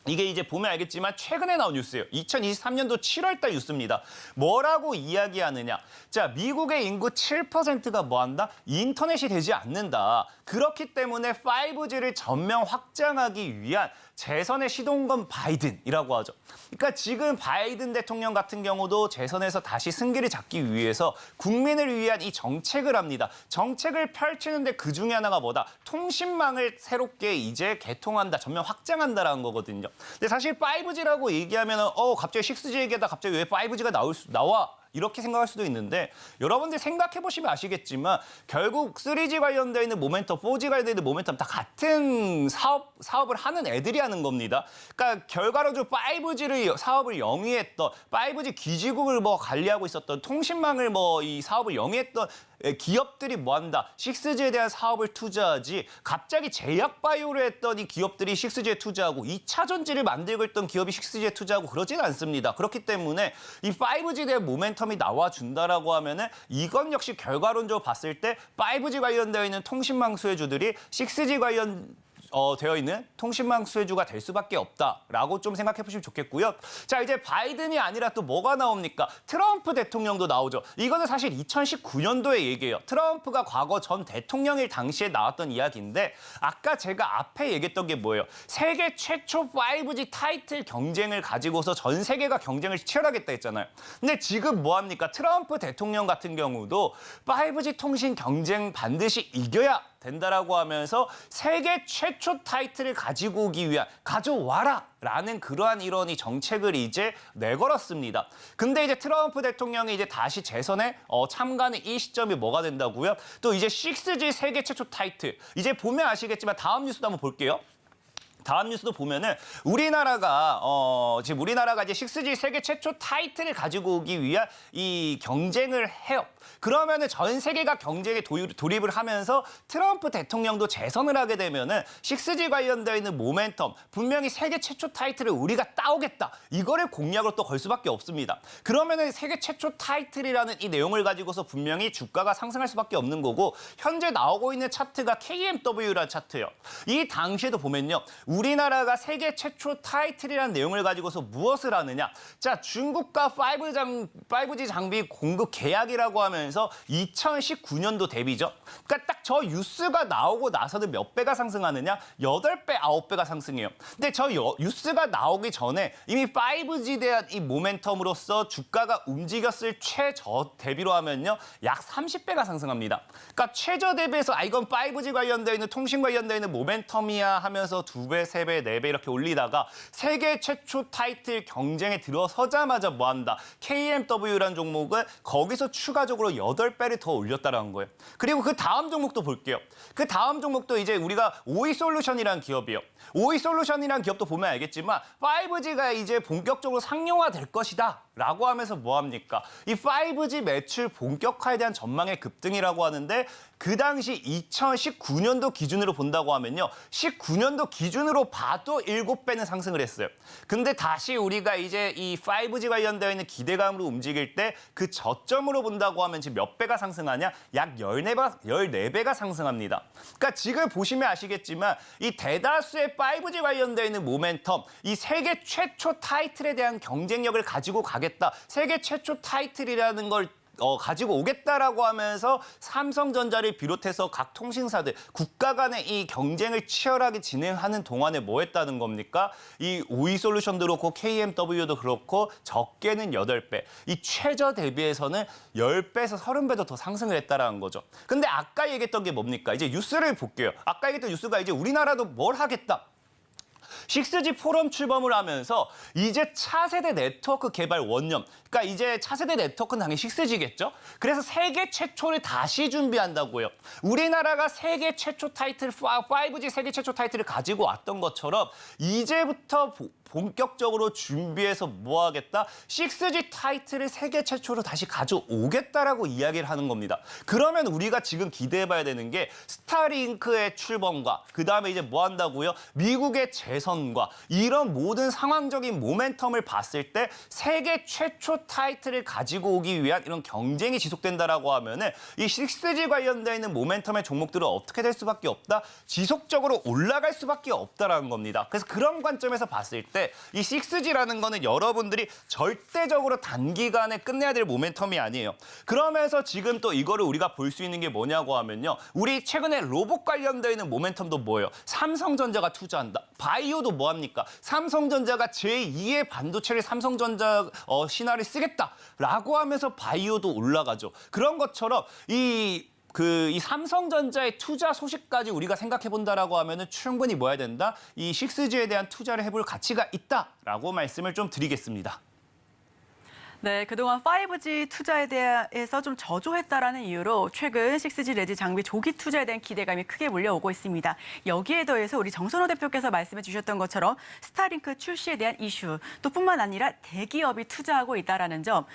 이게 이제 보면 알겠지만 최근에 나온 뉴스예요. 2023년도 7월달 뉴스입니다. 뭐라고 이야기하느냐. 자, 미국의 인구 7%가 뭐한다? 인터넷이 되지 않는다. 그렇기 때문에 5G를 전면 확장하기 위한 재선의 시동건 바이든이라고 하죠. 그러니까 지금 바이든 대통령 같은 경우도 재선에서 다시 승기를 잡기 위해서 국민을 위한 이 정책을 합니다. 정책을 펼치는데 그 중에 하나가 뭐다? 통신망을 새롭게 이제 개통한다, 전면 확장한다라는 거거든요. 근데 사실 5G라고 얘기하면 갑자기 6G 얘기하다 갑자기 왜 5G가 나와? 이렇게 생각할 수도 있는데 여러분들 생각해보시면 아시겠지만 결국 3G 관련되어 있는 모멘텀, 4G 관련되어 있는 모멘텀 다 같은 사업을 하는 애들이 하는 겁니다. 그러니까 결과로 5G를 사업을 영위했던 5G 기지국을 뭐 관리하고 있었던 통신망을 뭐 이 사업을 영위했던 기업들이 뭐한다? 6G에 대한 사업을 투자하지 갑자기 제약바이오를 했던 이 기업들이 6G에 투자하고 2차 전지를 만들고 있던 기업이 6G에 투자하고 그러진 않습니다. 그렇기 때문에 이 5G에 대한 모멘텀이 나와준다라고 하면은 이건 역시 결과론적으로 봤을 때 5G 관련되어 있는 통신망 수혜주들이 6G 관련 되어 있는 통신망 수혜주가 될 수밖에 없다라고 좀 생각해 보시면 좋겠고요. 자, 이제 바이든이 아니라 또 뭐가 나옵니까? 트럼프 대통령도 나오죠. 이거는 사실 2019년도의 얘기예요. 트럼프가 과거 전 대통령일 당시에 나왔던 이야기인데 아까 제가 앞에 얘기했던 게 뭐예요? 세계 최초 5G 타이틀 경쟁을 가지고서 전 세계가 경쟁을 치열하겠다 했잖아요. 근데 지금 뭐 합니까? 트럼프 대통령 같은 경우도 5G 통신 경쟁 반드시 이겨야 된다라고 하면서 세계 최초 타이틀을 가지고 오기 위한 가져와라라는 그러한 이런 이 정책을 이제 내걸었습니다. 근데 이제 트럼프 대통령이 이제 다시 재선에 참가하는 이 시점이 뭐가 된다고요? 또 이제 6G 세계 최초 타이틀. 이제 보면 아시겠지만 다음 뉴스도 한번 볼게요. 다음 뉴스도 보면은 우리나라가 지금 우리나라가 이제 6G 세계 최초 타이틀을 가지고 오기 위한 이 경쟁을 해요. 그러면은 전 세계가 경쟁에 돌입을 하면서 트럼프 대통령도 재선을 하게 되면은 6G 관련되어 있는 모멘텀, 분명히 세계 최초 타이틀을 우리가 따오겠다. 이거를 공약으로 또 걸 수밖에 없습니다. 그러면은 세계 최초 타이틀이라는 이 내용을 가지고서 분명히 주가가 상승할 수밖에 없는 거고, 현재 나오고 있는 차트가 KMW라는 차트예요. 이 당시에도 보면요, 우리나라가 세계 최초 타이틀이라는 내용을 가지고서 무엇을 하느냐? 자, 중국과 5G 장비 공급 계약이라고 하면서 2019년도 대비죠. 그러니까 딱 저 뉴스가 나오고 나서는 몇 배가 상승하느냐? 8배, 9배가 상승해요. 근데 저 뉴스가 나오기 전에 이미 5G에 대한 이 모멘텀으로서 주가가 움직였을 최저 대비로 하면요, 약 30배가 상승합니다. 그러니까 최저 대비해서 이건 5G 관련되어 있는 통신 관련되어 있는 모멘텀이야 하면서 2배, 3배, 4배 이렇게 올리다가 세계 최초 타이틀 경쟁에 들어서자마자 뭐한다? KMW라는 종목을 거기서 추가적으로 8배를 더 올렸다는 거예요. 그리고 그 다음 종목도 볼게요. 그 다음 종목도 이제 우리가 오이솔루션이라는 기업이에요. 오이솔루션이라는 기업도 보면 알겠지만 5G가 이제 본격적으로 상용화될 것이다 라고 하면서 뭐합니까? 이 5G 매출 본격화에 대한 전망의 급등이라고 하는데, 그 당시 2019년도 기준으로 본다고 하면요, 19년도 기준으로 봐도 7배는 상승을 했어요. 근데 다시 우리가 이제 이 5G 관련되어 있는 기대감으로 움직일 때 그 저점으로 본다고 하면 지금 몇 배가 상승하냐? 약 14배가 상승합니다. 그러니까 지금 보시면 아시겠지만 이 대다수의 5G 관련되어 있는 모멘텀, 이 세계 최초 타이틀에 대한 경쟁력을 가지고 가겠다, 세계 최초 타이틀이라는 걸 가지고 오겠다라고 하면서 삼성전자를 비롯해서 각 통신사들, 국가 간의 이 경쟁을 치열하게 진행하는 동안에 뭐 했다는 겁니까? 이 오이솔루션도 그렇고 KMW도 그렇고 적게는 8배, 이 최저 대비해서는 10배에서 30배도 더 상승을 했다라는 거죠. 근데 아까 얘기했던 게 뭡니까? 이제 뉴스를 볼게요. 아까 얘기했던 뉴스가 이제 우리나라도 뭘 하겠다. 6G 포럼 출범을 하면서 이제 차세대 네트워크 개발 원년, 그러니까 이제 차세대 네트워크는 당연히 6G겠죠? 그래서 세계 최초를 다시 준비한다고요. 우리나라가 세계 최초 타이틀, 5G 세계 최초 타이틀을 가지고 왔던 것처럼 이제부터 본격적으로 준비해서 뭐 하겠다? 6G 타이틀을 세계 최초로 다시 가져오겠다라고 이야기를 하는 겁니다. 그러면 우리가 지금 기대해봐야 되는 게 스타링크의 출범과 그다음에 이제 뭐 한다고요? 미국의 재선과 이런 모든 상황적인 모멘텀을 봤을 때 세계 최초 타이틀을 가지고 오기 위한 이런 경쟁이 지속된다라고 하면은 이 6G 관련되어 있는 모멘텀의 종목들은 어떻게 될 수밖에 없다? 지속적으로 올라갈 수밖에 없다라는 겁니다. 그래서 그런 관점에서 봤을 때 이 6G라는 거는 여러분들이 절대적으로 단기간에 끝내야 될 모멘텀이 아니에요. 그러면서 지금 또 이거를 우리가 볼 수 있는 게 뭐냐고 하면요, 우리 최근에 로봇 관련되어 있는 모멘텀도 뭐예요? 삼성전자가 투자한다. 바이오도 뭐합니까? 삼성전자가 제2의 반도체를 삼성전자 신화를 쓰겠다라고 하면서 바이오도 올라가죠. 그런 것처럼 이 삼성전자의 투자 소식까지 우리가 생각해 본다라고 하면은 충분히 뭐 해야 된다? 이 6G에 대한 투자를 해볼 가치가 있다라고 말씀을 좀 드리겠습니다. 네, 그동안 5G 투자에 대해서 좀 저조했다라는 이유로 최근 6G 레지 장비 조기 투자에 대한 기대감이 크게 몰려오고 있습니다. 여기에 더해서 우리 정선호 대표께서 말씀해 주셨던 것처럼 스타링크 출시에 대한 이슈, 또 뿐만 아니라 대기업이 투자하고 있다라는 점,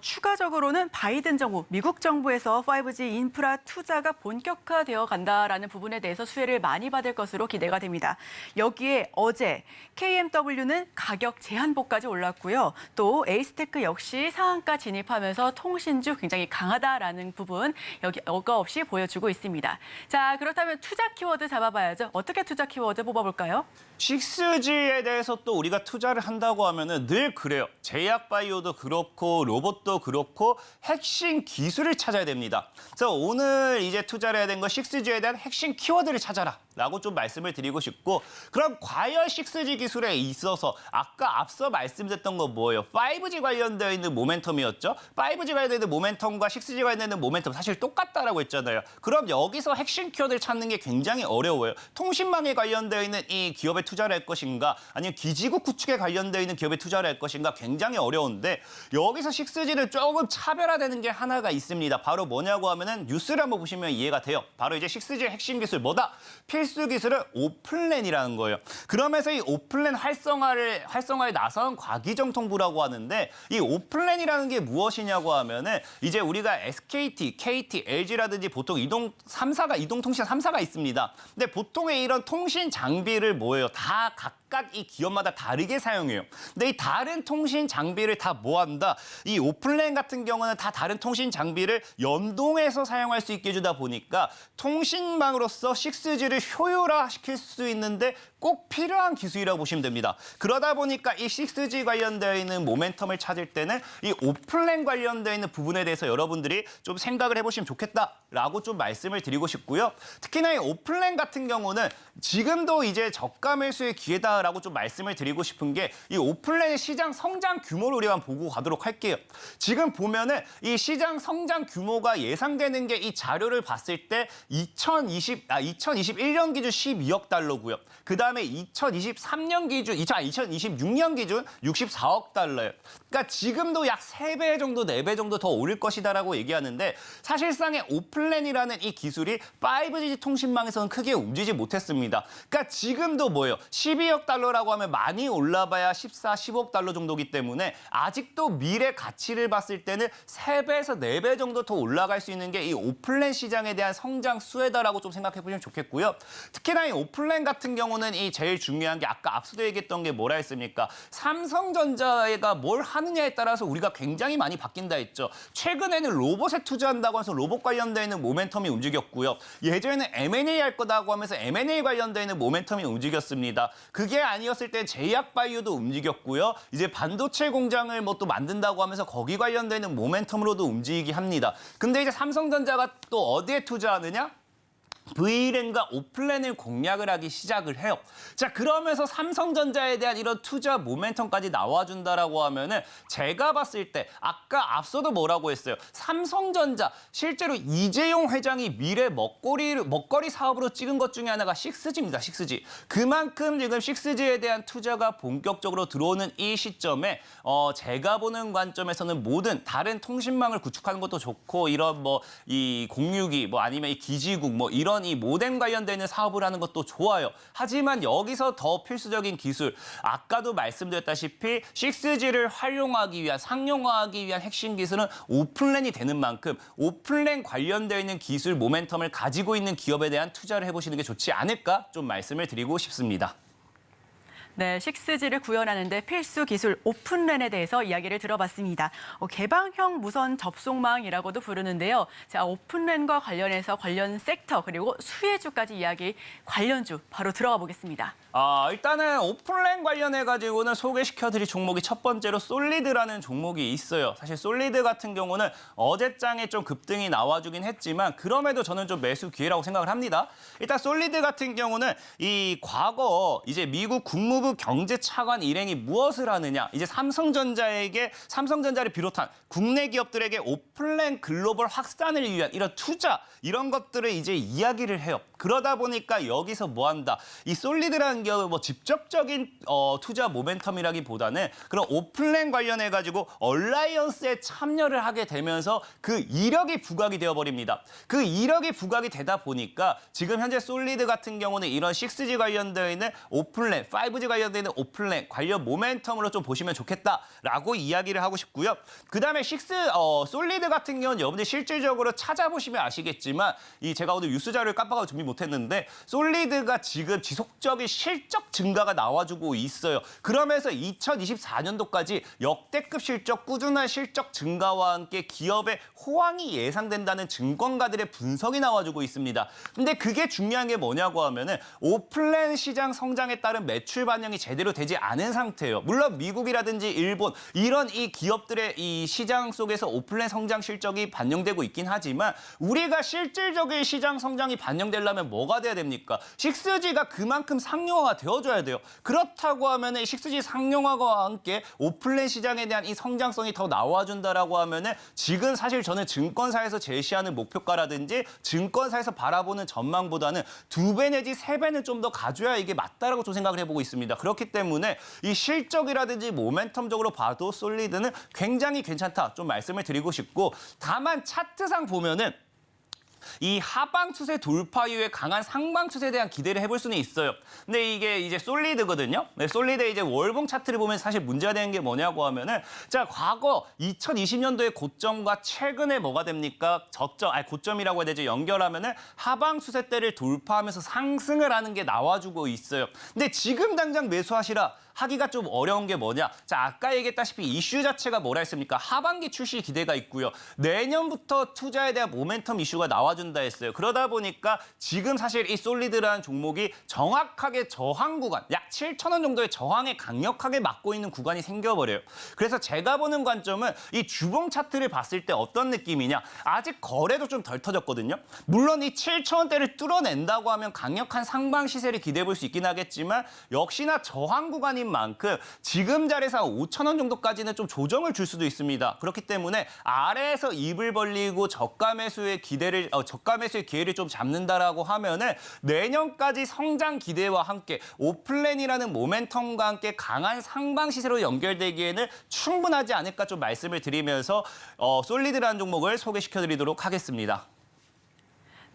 추가적으로는 바이든 정부, 미국 정부에서 5G 인프라 투자가 본격화되어 간다라는 부분에 대해서 수혜를 많이 받을 것으로 기대가 됩니다. 여기에 어제 KMW는 가격 제한폭까지 올랐고요. 또 에이스테크 역시 상한가 진입하면서 통신주 굉장히 강하다라는 부분 여기 어거 없이 보여주고 있습니다. 자, 그렇다면 투자 키워드 잡아봐야죠. 어떻게 투자 키워드 뽑아볼까요? 6G에 대해서 또 우리가 투자를 한다고 하면은 늘 그래요. 제약바이오도 그렇고 로봇도 그렇고 핵심 기술을 찾아야 됩니다. 그래서 오늘 이제 투자를 해야 되는 거 6G에 대한 핵심 키워드를 찾아라 라고 좀 말씀을 드리고 싶고, 그럼 과연 6G 기술에 있어서 아까 앞서 말씀드렸던 거 뭐예요? 5G 관련되어 있는 모멘텀이었죠? 5G 관련되어 있는 모멘텀과 6G 관련되어 있는 모멘텀 사실 똑같다라고 했잖아요. 그럼 여기서 핵심 키워드를 찾는 게 굉장히 어려워요. 통신망에 관련되어 있는 이 기업의 투자를 할 것인가 아니면 기지국 구축에 관련되어 있는 기업에 투자를 할 것인가 굉장히 어려운데 여기서 6G는 조금 차별화되는 게 하나가 있습니다. 바로 뭐냐고 하면은 뉴스를 한번 보시면 이해가 돼요. 바로 이제 6G의 핵심 기술 뭐다? 필수 기술은 오플랜이라는 거예요. 그러면서 이 오플랜 활성화에 나선 과기정통부라고 하는데 이 오플랜이라는 게 무엇이냐고 하면은 이제 우리가 SKT, KT, LG라든지 보통 3사가 이동통신 3사가 있습니다. 근데 보통의 이런 통신 장비를 뭐예요? 다 각각 이 기업마다 다르게 사용해요. 근데 이 다른 통신 장비를 다 뭐한다? 이 오플랜 같은 경우는 다 다른 통신 장비를 연동해서 사용할 수 있게 해주다 보니까 통신망으로서 6G를 효율화시킬 수 있는데 꼭 필요한 기술이라고 보시면 됩니다. 그러다 보니까 이 6G 관련되어 있는 모멘텀을 찾을 때는 이 오플랜 관련되어 있는 부분에 대해서 여러분들이 좀 생각을 해보시면 좋겠다라고 좀 말씀을 드리고 싶고요. 특히나 이 오플랜 같은 경우는 지금도 이제 저가 매수의 기회다라고 좀 말씀을 드리고 싶은 게 이 오플랜의 시장 성장 규모를 우리가 한번 보고 가도록 할게요. 지금 보면은 이 시장 성장 규모가 예상되는 게 이 자료를 봤을 때 2021년 기준 12억 달러고요. 그다음에 2023년 기준, 2026년 기준 64억 달러예요. 그러니까 지금도 약 3배 정도, 4배 정도 더 오를 것이다라고 얘기하는데 사실상의 오플랜이라는 이 기술이 5G 통신망에서는 크게 움직이지 못했습니다. 그러니까 지금도 뭐예요? 12억 달러라고 하면 많이 올라봐야 14, 15억 달러 정도기 때문에 아직도 미래 가치를 봤을 때는 3배에서 4배 정도 더 올라갈 수 있는 게 이 오플랜 시장에 대한 성장 수혜다라고 좀 생각해 보시면 좋겠고요. 특히나 이 오플랜 같은 경우는 이 제일 중요한 게 아까 앞서도 얘기했던 게 뭐라 했습니까? 삼성전자가 뭘 하느냐에 따라서 우리가 굉장히 많이 바뀐다 했죠. 최근에는 로봇에 투자한다고 해서 로봇 관련되어 있는 모멘텀이 움직였고요. 예전에는 M&A 할 거다고 하면서 M&A 관련되어 있는 모멘텀이 움직였습니다. 그게 아니었을 때 제약바이오도 움직였고요. 이제 반도체 공장을 뭐 또 만든다고 하면서 거기 관련되는 모멘텀으로도 움직이기 합니다. 근데 이제 삼성전자가 또 어디에 투자하느냐? V랜과 오플랜을 공략을 하기 시작을 해요. 자, 그러면서 삼성전자에 대한 이런 투자 모멘텀까지 나와준다라고 하면은 제가 봤을 때 아까 앞서도 뭐라고 했어요? 삼성전자 실제로 이재용 회장이 미래 먹거리 사업으로 찍은 것 중에 하나가 6G입니다. 6G. 그만큼 지금 6G에 대한 투자가 본격적으로 들어오는 이 시점에 제가 보는 관점에서는 모든 다른 통신망을 구축하는 것도 좋고 이런 뭐 이 공유기 뭐 아니면 이 기지국 뭐 이런 이 모뎀 관련되는 사업을 하는 것도 좋아요. 하지만 여기서 더 필수적인 기술, 아까도 말씀드렸다시피 6G를 활용하기 위한, 상용화하기 위한 핵심 기술은 오플랜이 되는 만큼 오플랜 관련되어 있는 기술 모멘텀을 가지고 있는 기업에 대한 투자를 해보시는 게 좋지 않을까 좀 말씀을 드리고 싶습니다. 네, 6G를 구현하는 데 필수 기술 오픈랜에 대해서 이야기를 들어봤습니다. 개방형 무선 접속망이라고도 부르는데요. 자, 오픈랜과 관련해서 관련 섹터 그리고 수혜주까지 이야기 관련주 바로 들어가 보겠습니다. 일단은 오픈랜 관련해가지고는 소개시켜드릴 종목이 첫 번째로 솔리드라는 종목이 있어요. 사실 솔리드 같은 경우는 어제장에 좀 급등이 나와주긴 했지만 그럼에도 저는 좀 매수 기회라고 생각을 합니다. 일단 솔리드 같은 경우는 이 과거 이제 미국 국무부 경제차관 일행이 무엇을 하느냐. 이제 삼성전자를 비롯한 국내 기업들에게 오플랜 글로벌 확산을 위한 이런 투자 이런 것들을 이제 이야기를 해요. 그러다 보니까 여기서 뭐 한다. 이 솔리드라는 기업은 뭐 직접적인 투자 모멘텀이라기보다는 그런 오플랜 관련해가지고 얼라이언스에 참여를 하게 되면서 그 이력이 부각이 되어버립니다. 그 이력이 부각이 되다 보니까 지금 현재 솔리드 같은 경우는 이런 6G 관련되어 있는 오플랜, 5G 관련되어 있는 오플랜 관련 모멘텀으로 좀 보시면 좋겠다라고 이야기를 하고 싶고요. 그다음에 솔리드 같은 경우는 여러분들 실질적으로 찾아보시면 아시겠지만 제가 오늘 뉴스 자료를 깜빡하고 준비 못했는데 솔리드가 지금 지속적인 실적 증가가 나와주고 있어요. 그러면서 2024년도까지 역대급 실적, 꾸준한 실적 증가와 함께 기업의 호황이 예상된다는 증권가들의 분석이 나와주고 있습니다. 근데 그게 중요한 게 뭐냐고 하면은 오플랜 시장 성장에 따른 매출 반영 반영이 제대로 되지 않은 상태예요. 물론 미국이라든지 일본 이런 이 기업들의 이 시장 속에서 오플랜 성장 실적이 반영되고 있긴 하지만 우리가 실질적인 시장 성장이 반영되려면 뭐가 돼야 됩니까? 6G가 그만큼 상용화가 되어줘야 돼요. 그렇다고 하면 은 6G 상용화와 함께 오플랜 시장에 대한 이 성장성이 더 나와준다라고 하면 은 지금 사실 저는 증권사에서 제시하는 목표가라든지 증권사에서 바라보는 전망보다는 2배 내지 3배는 좀 더 가져야 이게 맞다라고 좀 생각을 해보고 있습니다. 그렇기 때문에 이 실적이라든지 모멘텀적으로 봐도 솔리드는 굉장히 괜찮다 좀 말씀을 드리고 싶고 다만 차트상 보면은 이 하방 추세 돌파 이후에 강한 상방 추세에 대한 기대를 해볼 수는 있어요. 근데 이게 이제 솔리드거든요. 네, 솔리드의 이제 월봉 차트를 보면 사실 문제가 되는 게 뭐냐고 하면은 자 과거 2020년도의 고점과 최근에 뭐가 됩니까? 고점이라고 해야 되죠. 연결하면은 하방 추세대를 돌파하면서 상승을 하는 게 나와주고 있어요. 근데 지금 당장 매수하시라. 하기가 좀 어려운 게 뭐냐? 자, 아까 얘기했다시피 이슈 자체가 뭐라 했습니까? 하반기 출시 기대가 있고요. 내년부터 투자에 대한 모멘텀 이슈가 나와준다 했어요. 그러다 보니까 지금 사실 이 솔리드라는 종목이 정확하게 저항 구간, 약 7,000원 정도의 저항에 강력하게 막고 있는 구간이 생겨버려요. 그래서 제가 보는 관점은 이 주봉 차트를 봤을 때 어떤 느낌이냐? 아직 거래도 좀 덜 터졌거든요. 물론 이 7,000원대를 뚫어낸다고 하면 강력한 상방 시세를 기대해 볼 수 있긴 하겠지만 역시나 저항 구간이 만큼 지금 자리에서 5,000원 정도까지는 좀 조정을 줄 수도 있습니다. 그렇기 때문에 아래에서 입을 벌리고 저가 매수의 기회를 좀 잡는다라고 하면은 내년까지 성장 기대와 함께 오플랜이라는 모멘텀과 함께 강한 상방 시세로 연결되기에는 충분하지 않을까 좀 말씀을 드리면서 솔리드라는 종목을 소개시켜드리도록 하겠습니다.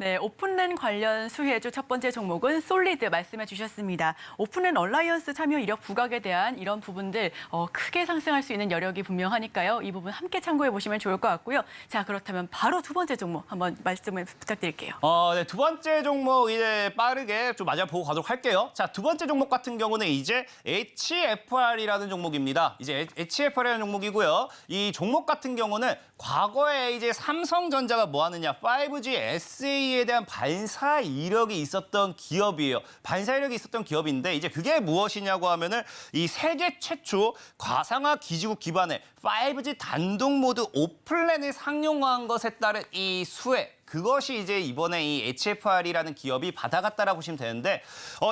네, 오픈랜 관련 수혜주 첫 번째 종목은 솔리드 말씀해 주셨습니다. 오픈랜 얼라이언스 참여 이력 부각에 대한 이런 부분들 크게 상승할 수 있는 여력이 분명하니까요. 이 부분 함께 참고해 보시면 좋을 것 같고요. 자, 그렇다면 바로 두 번째 종목 한번 말씀을 부탁드릴게요. 네, 두 번째 종목 이제 빠르게 좀 마저 보고 가도록 할게요. 자, 두 번째 종목 같은 경우는 이제 HFR이라는 종목입니다. 이제 HFR이라는 종목이고요. 이 종목 같은 경우는 과거에 이제 삼성전자가 뭐 하느냐, 5G SA에 대한 반사 이력이 있었던 기업이에요. 반사 이력이 있었던 기업인데 이제 그게 무엇이냐고 하면은 이 세계 최초 과상화 기지국 기반의 5G 단독 모드 오플랜을 상용화한 것에 따른 이 수혜. 그것이 이제 이번에 이 HFR이라는 기업이 받아갔다라고 보시면 되는데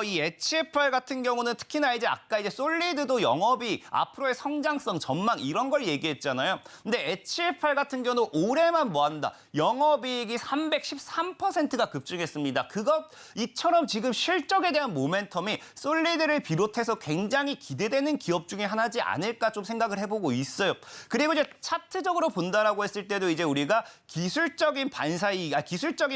이 HFR 같은 경우는 특히나 이제 아까 이제 솔리드도 영업이 앞으로의 성장성 전망 이런 걸 얘기했잖아요. 근데 HFR 같은 경우는 올해만 뭐 한다? 영업이익이 313%가 급증했습니다. 이처럼 지금 실적에 대한 모멘텀이 솔리드를 비롯해서 굉장히 기대되는 기업 중에 하나지 않을까 좀 생각을 해보고 있어요. 그리고 이제 차트적으로 본다라고 했을 때도 이제 우리가 기술적인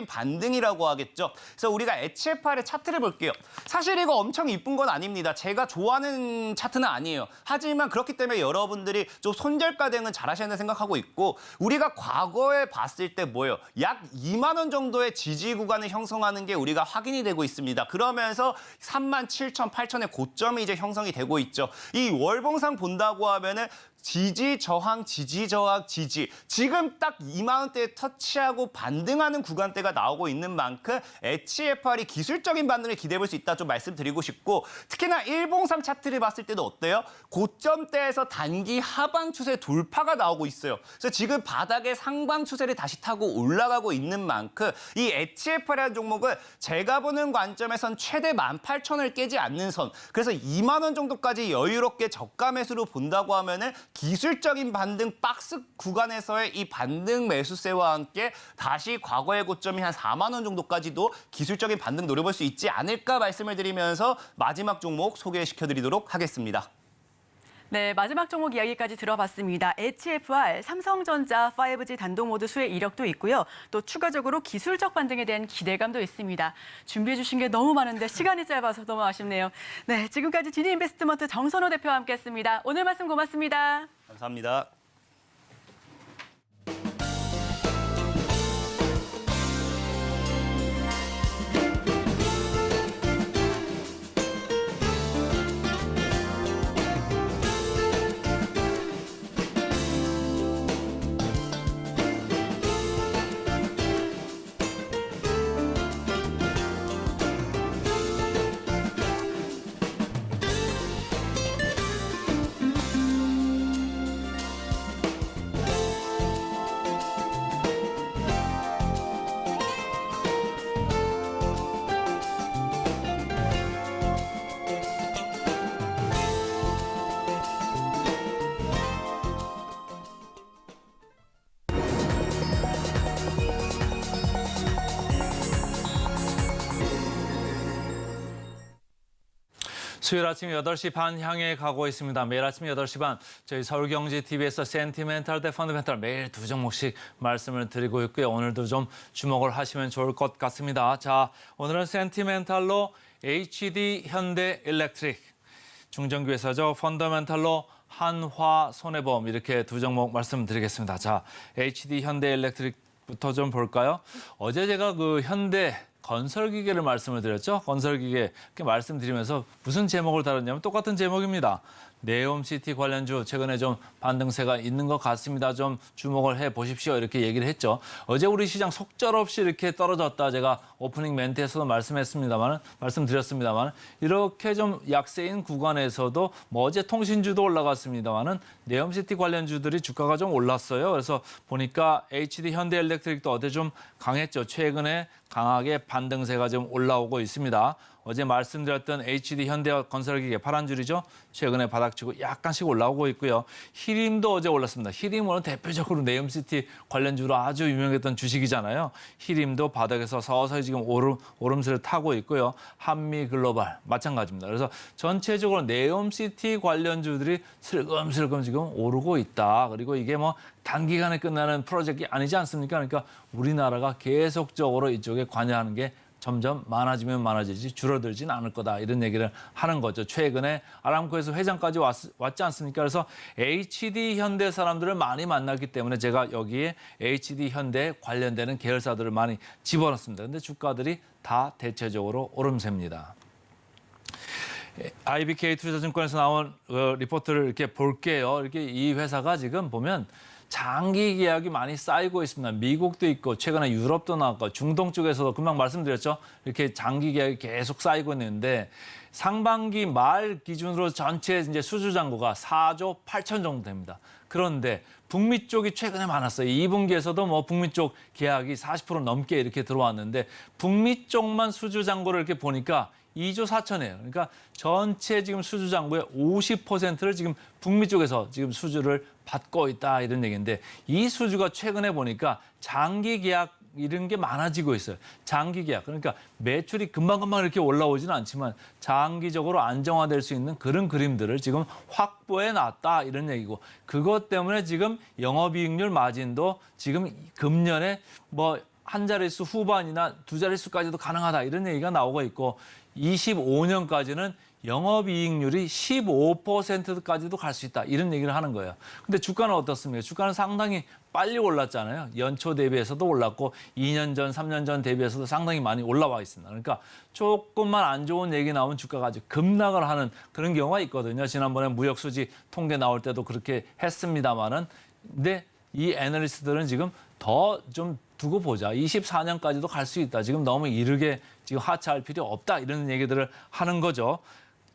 반등이라고 하겠죠. 그래서 우리가 HFR의 차트를 볼게요. 사실 이거 엄청 이쁜 건 아닙니다. 제가 좋아하는 차트는 아니에요. 하지만 그렇기 때문에 여러분들이 좀 손절가등은 잘하셔야 된다 생각하고 있고 우리가 과거에 봤을 때 뭐예요? 약 2만 원 정도의 지지 구간을 형성하는 게 우리가 확인이 되고 있습니다. 그러면서 37,000, 8,000의 고점이 이제 형성이 되고 있죠. 이 월봉상 본다고 하면은 지지, 저항, 지지, 저항, 지지. 지금 딱 2만 원대에 터치하고 반등하는 구간대가 나오고 있는 만큼 HFR이 기술적인 반등을 기대해볼 수 있다 좀 말씀드리고 싶고 특히나 일봉상 차트를 봤을 때도 어때요? 고점대에서 단기 하방 추세 돌파가 나오고 있어요. 그래서 지금 바닥에 상방 추세를 다시 타고 올라가고 있는 만큼 이 HFR이라는 종목은 제가 보는 관점에선 최대 18,000원을 깨지 않는 선. 그래서 2만 원 정도까지 여유롭게 저가 매수로 본다고 하면은 기술적인 반등 박스 구간에서의 이 반등 매수세와 함께 다시 과거의 고점이 한 4만 원 정도까지도 기술적인 반등 노려볼 수 있지 않을까 말씀을 드리면서 마지막 종목 소개시켜드리도록 하겠습니다. 네, 마지막 종목 이야기까지 들어봤습니다. HFR, 삼성전자 5G 단독 모드 수혜 이력도 있고요. 또 추가적으로 기술적 반등에 대한 기대감도 있습니다. 준비해 주신 게 너무 많은데 시간이 짧아서 너무 아쉽네요. 네, 지금까지 지니인베스트먼트 정선호 대표와 함께했습니다. 오늘 말씀 고맙습니다. 감사합니다. 수요일 아침 8시 반 향해 가고 있습니다. 매일 아침 8시 반 저희 서울경제TV에서 센티멘탈 대 펀더멘탈 매일 두 종목씩 말씀을 드리고 있고요. 오늘도 좀 주목을 하시면 좋을 것 같습니다. 자, 오늘은 센티멘탈로 HD 현대일렉트릭, 중정규회사죠. 펀더멘탈로 한화 손해보험 이렇게 두 종목 말씀드리겠습니다. 자, HD 현대일렉트릭부터 좀 볼까요? 어제 제가 그 현대 건설기계를 말씀을 드렸죠. 건설기계 이렇게 말씀드리면서 무슨 제목을 다뤘냐면 똑같은 제목입니다. 네옴시티 관련주 최근에 좀 반등세가 있는 것 같습니다. 좀 주목을 해 보십시오. 이렇게 얘기를 했죠. 어제 우리 시장 속절없이 이렇게 떨어졌다. 제가 오프닝 멘트에서도 말씀드렸습니다만 이렇게 좀 약세인 구간에서도 뭐 어제 통신주도 올라갔습니다만은 네옴시티 관련주들이 주가가 좀 올랐어요. 그래서 보니까 HD 현대일렉트릭도 어제 좀 강했죠. 최근에 강하게 반등세가 좀 올라오고 있습니다. 어제 말씀드렸던 HD 현대건설기계 파란 줄이죠. 최근에 바닥치고 약간씩 올라오고 있고요. 히림도 어제 올랐습니다. 히림은 대표적으로 네옴시티 관련주로 아주 유명했던 주식이잖아요. 히림도 바닥에서 서서히 지금 오름세를 타고 있고요. 한미글로벌 마찬가지입니다. 그래서 전체적으로 네옴시티 관련주들이 슬금슬금 지금 오르고 있다. 그리고 이게 뭐 단기간에 끝나는 프로젝트가 아니지 않습니까? 그러니까 우리나라가 계속적으로 이쪽에 관여하는 게 점점 많아지면 많아지지 줄어들진 않을 거다. 이런 얘기를 하는 거죠. 최근에 아람코에서 회장까지 왔지 않습니까? 그래서 HD 현대 사람들을 많이 만났기 때문에 제가 여기에 HD 현대 관련되는 계열사들을 많이 집어넣습니다. 근데 주가들이 다 대체적으로 오름세입니다. IBK 투자증권에서 나온 리포트를 이렇게 볼게요. 이렇게 이 회사가 지금 보면 장기 계약이 많이 쌓이고 있습니다. 미국도 있고 최근에 유럽도 나왔고 중동 쪽에서도 금방 말씀드렸죠. 이렇게 장기 계약이 계속 쌓이고 있는데 상반기 말 기준으로 전체 이제 수주 잔고가 4조 8천 정도 됩니다. 그런데 북미 쪽이 최근에 많았어요. 2분기에서도 뭐 북미 쪽 계약이 40% 넘게 이렇게 들어왔는데 북미 쪽만 수주 잔고를 이렇게 보니까 2조 4천이에요. 그러니까 전체 지금 수주 잔고의 50%를 지금 북미 쪽에서 지금 수주를 받고 있다 이런 얘기인데 이 수주가 최근에 보니까 장기 계약 이런 게 많아지고 있어요. 장기 계약. 그러니까 매출이 금방금방 이렇게 올라오지는 않지만 장기적으로 안정화될 수 있는 그런 그림들을 지금 확보해 놨다 이런 얘기고 그것 때문에 지금 영업이익률 마진도 지금 금년에 뭐 한 자릿수 후반이나 두 자릿수까지도 가능하다 이런 얘기가 나오고 있고 25년까지는 영업이익률이 15%까지도 갈 수 있다. 이런 얘기를 하는 거예요. 근데 주가는 어떻습니까? 주가는 상당히 빨리 올랐잖아요. 연초 대비해서도 올랐고 2년 전, 3년 전 대비해서도 상당히 많이 올라와 있습니다. 그러니까 조금만 안 좋은 얘기 나오면 주가가 아주 급락을 하는 그런 경우가 있거든요. 지난번에 무역수지 통계 나올 때도 그렇게 했습니다마는. 근데 이 애널리스트들은 지금 더 좀 두고 보자. 24년까지도 갈 수 있다. 지금 너무 이르게 지금 하차할 필요 없다. 이런 얘기들을 하는 거죠.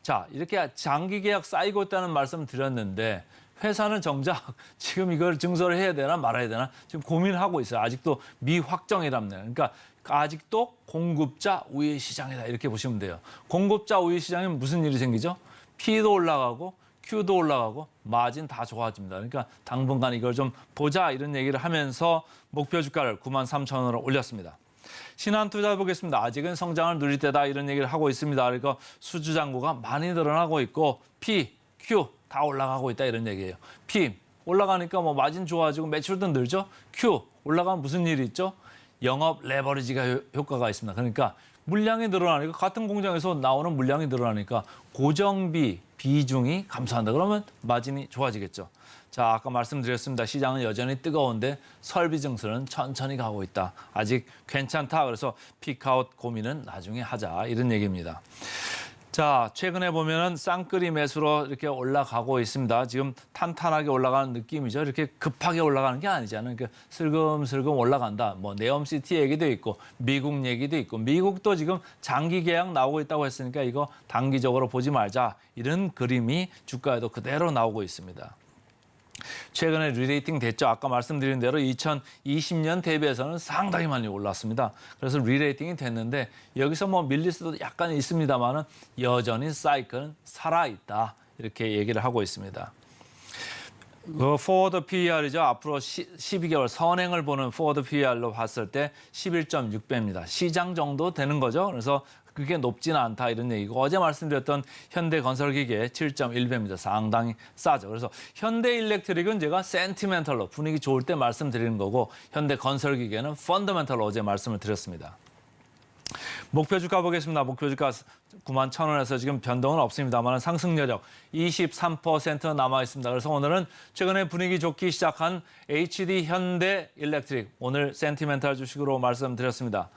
자, 이렇게 장기 계약 쌓이고 있다는 말씀 드렸는데 회사는 정작 지금 이걸 증설을 해야 되나 말아야 되나 지금 고민을 하고 있어요. 아직도 미확정이랍니다. 그러니까 아직도 공급자 우위 시장이다. 이렇게 보시면 돼요. 공급자 우위 시장이면 무슨 일이 생기죠? P도 올라가고 Q도 올라가고 마진 다 좋아집니다. 그러니까 당분간 이걸 좀 보자 이런 얘기를 하면서 목표 주가를 93,000원으로 올렸습니다. 신한투자 보겠습니다. 아직은 성장을 누릴 때다 이런 얘기를 하고 있습니다. 그러니까 수주 잔고가 많이 늘어나고 있고 P, Q 다 올라가고 있다 이런 얘기예요. P 올라가니까 뭐 마진 좋아지고 매출도 늘죠. Q 올라가면 무슨 일이 있죠? 영업 레버리지가 효과가 있습니다. 그러니까 물량이 늘어나니까 같은 공장에서 나오는 물량이 늘어나니까 고정비 비중이 감소한다. 그러면 마진이 좋아지겠죠. 자, 아까 말씀드렸습니다. 시장은 여전히 뜨거운데 설비 증설은 천천히 가고 있다. 아직 괜찮다. 그래서 피크아웃 고민은 나중에 하자. 이런 얘기입니다. 자, 최근에 보면은 쌍끌이 매수로 이렇게 올라가고 있습니다. 지금 탄탄하게 올라가는 느낌이죠. 이렇게 급하게 올라가는 게 아니잖아요. 그러니까 슬금슬금 올라간다. 뭐 네옴시티 얘기도 있고 미국 얘기도 있고 미국도 지금 장기 계약 나오고 있다고 했으니까 이거 단기적으로 보지 말자. 이런 그림이 주가에도 그대로 나오고 있습니다. 최근에 리레이팅 됐죠. 아까 말씀드린 대로 2020년 대비해서는 상당히 많이 올랐습니다. 그래서 리레이팅이 됐는데 여기서 뭐 밀릴 수도 약간 있습니다만은 여전히 사이클은 살아있다. 이렇게 얘기를 하고 있습니다. 포워드 PER이죠. 앞으로 12개월 선행을 보는 포워드 PER로 봤을 때 11.6배입니다. 시장 정도 되는 거죠. 그래서 그게 높지는 않다 이런 얘기고 어제 말씀드렸던 현대건설기계 7.1배입니다. 상당히 싸죠. 그래서 현대일렉트릭은 제가 센티멘털로 분위기 좋을 때 말씀드리는 거고 현대건설기계는 펀더멘털로 어제 말씀을 드렸습니다. 목표 주가 보겠습니다. 목표 주가 91,000원에서 지금 변동은 없습니다만 상승 여력 23% 남아 있습니다. 그래서 오늘은 최근에 분위기 좋기 시작한 HD 현대 일렉트릭 오늘 센티멘탈 주식으로 말씀드렸습니다.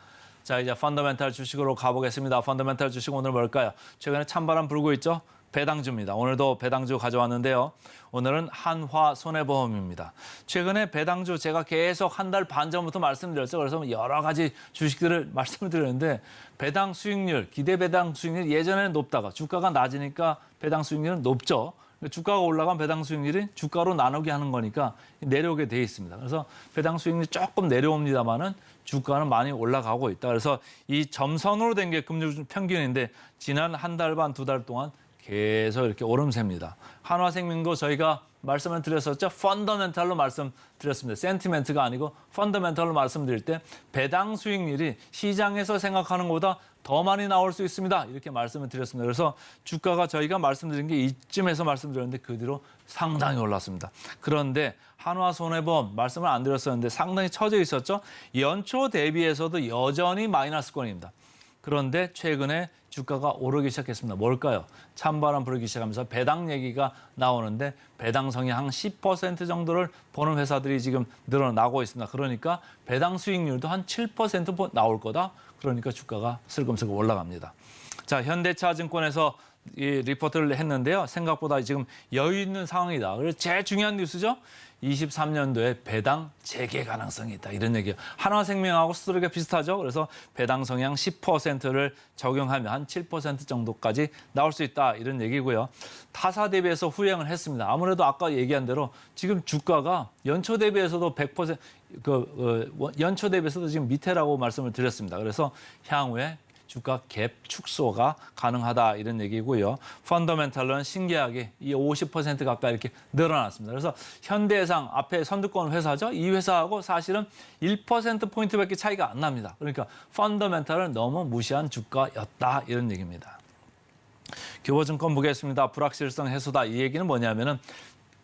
자, 이제 펀더멘탈 주식으로 가보겠습니다. 펀더멘탈 주식 오늘 뭘까요? 최근에 찬바람 불고 있죠? 배당주입니다. 오늘도 배당주 가져왔는데요. 오늘은 한화손해보험입니다. 최근에 배당주 제가 계속 한 달 반 전부터 말씀드렸죠. 그래서 여러 가지 주식들을 말씀을 드렸는데 배당 수익률, 기대 배당 수익률 예전에는 높다가 주가가 낮으니까 배당 수익률은 높죠. 주가가 올라간 배당 수익률이 주가로 나누게 하는 거니까 내려오게 돼 있습니다. 그래서 배당 수익률이 조금 내려옵니다만은 주가는 많이 올라가고 있다. 그래서 이 점선으로 된 게 금융 평균인데 지난 한 달 반, 두 달 동안 계속 이렇게 오름세입니다. 한화생명도 저희가 말씀을 드렸었죠. 펀더멘탈로 말씀드렸습니다. 센티멘트가 아니고 펀더멘탈로 말씀드릴 때 배당 수익률이 시장에서 생각하는 것보다 더 많이 나올 수 있습니다. 이렇게 말씀을 드렸습니다. 그래서 주가가 저희가 말씀드린 게 이쯤에서 말씀드렸는데 그 뒤로 상당히 올랐습니다. 그런데 한화손해보험 말씀을 안 드렸었는데 상당히 처져 있었죠. 연초 대비해서도 여전히 마이너스권입니다. 그런데 최근에 주가가 오르기 시작했습니다. 뭘까요? 찬바람 불기 시작하면서 배당 얘기가 나오는데 배당성이 한 10% 정도를 보는 회사들이 지금 늘어나고 있습니다. 그러니까 배당 수익률도 한 7% 나올 거다. 그러니까 주가가 슬금슬금 올라갑니다. 자, 현대차증권에서 이 리포트를 했는데요. 생각보다 지금 여유 있는 상황이다. 그래서 제일 중요한 뉴스죠. 23년도에 배당 재개 가능성이 있다. 이런 얘기예요. 한화생명하고 스토리가 비슷하죠. 그래서 배당 성향 10%를 적용하면 한 7% 정도까지 나올 수 있다. 이런 얘기고요. 타사 대비해서 후행을 했습니다. 아무래도 아까 얘기한 대로 지금 주가가 연초 대비해서도 100% 연초 대비해서도 지금 밑에라고 말씀을 드렸습니다. 그래서 향후에 주가 갭 축소가 가능하다 이런 얘기고요. 펀더멘탈은 신기하게 이 50% 가까이 이렇게 늘어났습니다. 그래서 현대해상 앞에 선두권 회사죠. 이 회사하고 사실은 1%포인트밖에 차이가 안 납니다. 그러니까 펀더멘탈을 너무 무시한 주가였다 이런 얘기입니다. 교보증권 보겠습니다. 불확실성 해소다. 이 얘기는 뭐냐면은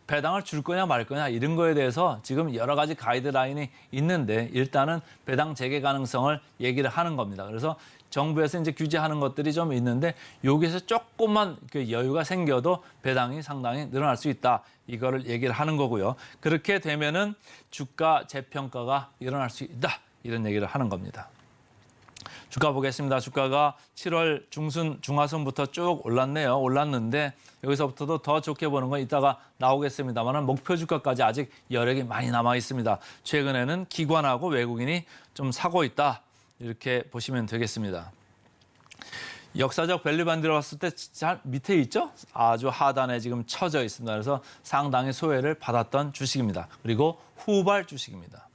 배당을 줄 거냐 말 거냐 이런 거에 대해서 지금 여러 가지 가이드라인이 있는데 일단은 배당 재개 가능성을 얘기를 하는 겁니다. 그래서 정부에서 이제 규제하는 것들이 좀 있는데 여기서 조금만 그 여유가 생겨도 배당이 상당히 늘어날 수 있다. 이거를 얘기를 하는 거고요. 그렇게 되면은 주가 재평가가 일어날 수 있다. 이런 얘기를 하는 겁니다. 주가 보겠습니다. 주가가 7월 중하순부터 쭉 올랐네요. 올랐는데 여기서부터도 더 좋게 보는 건 이따가 나오겠습니다만 목표 주가까지 아직 여력이 많이 남아 있습니다. 최근에는 기관하고 외국인이 좀 사고 있다. 이렇게 보시면 되겠습니다. 역사적 밸류반드로 봤을 때 잘 밑에 있죠? 아주 하단에 지금 쳐져 있습니다. 그래서 상당히 소외를 받았던 주식입니다. 그리고 후발 주식입니다.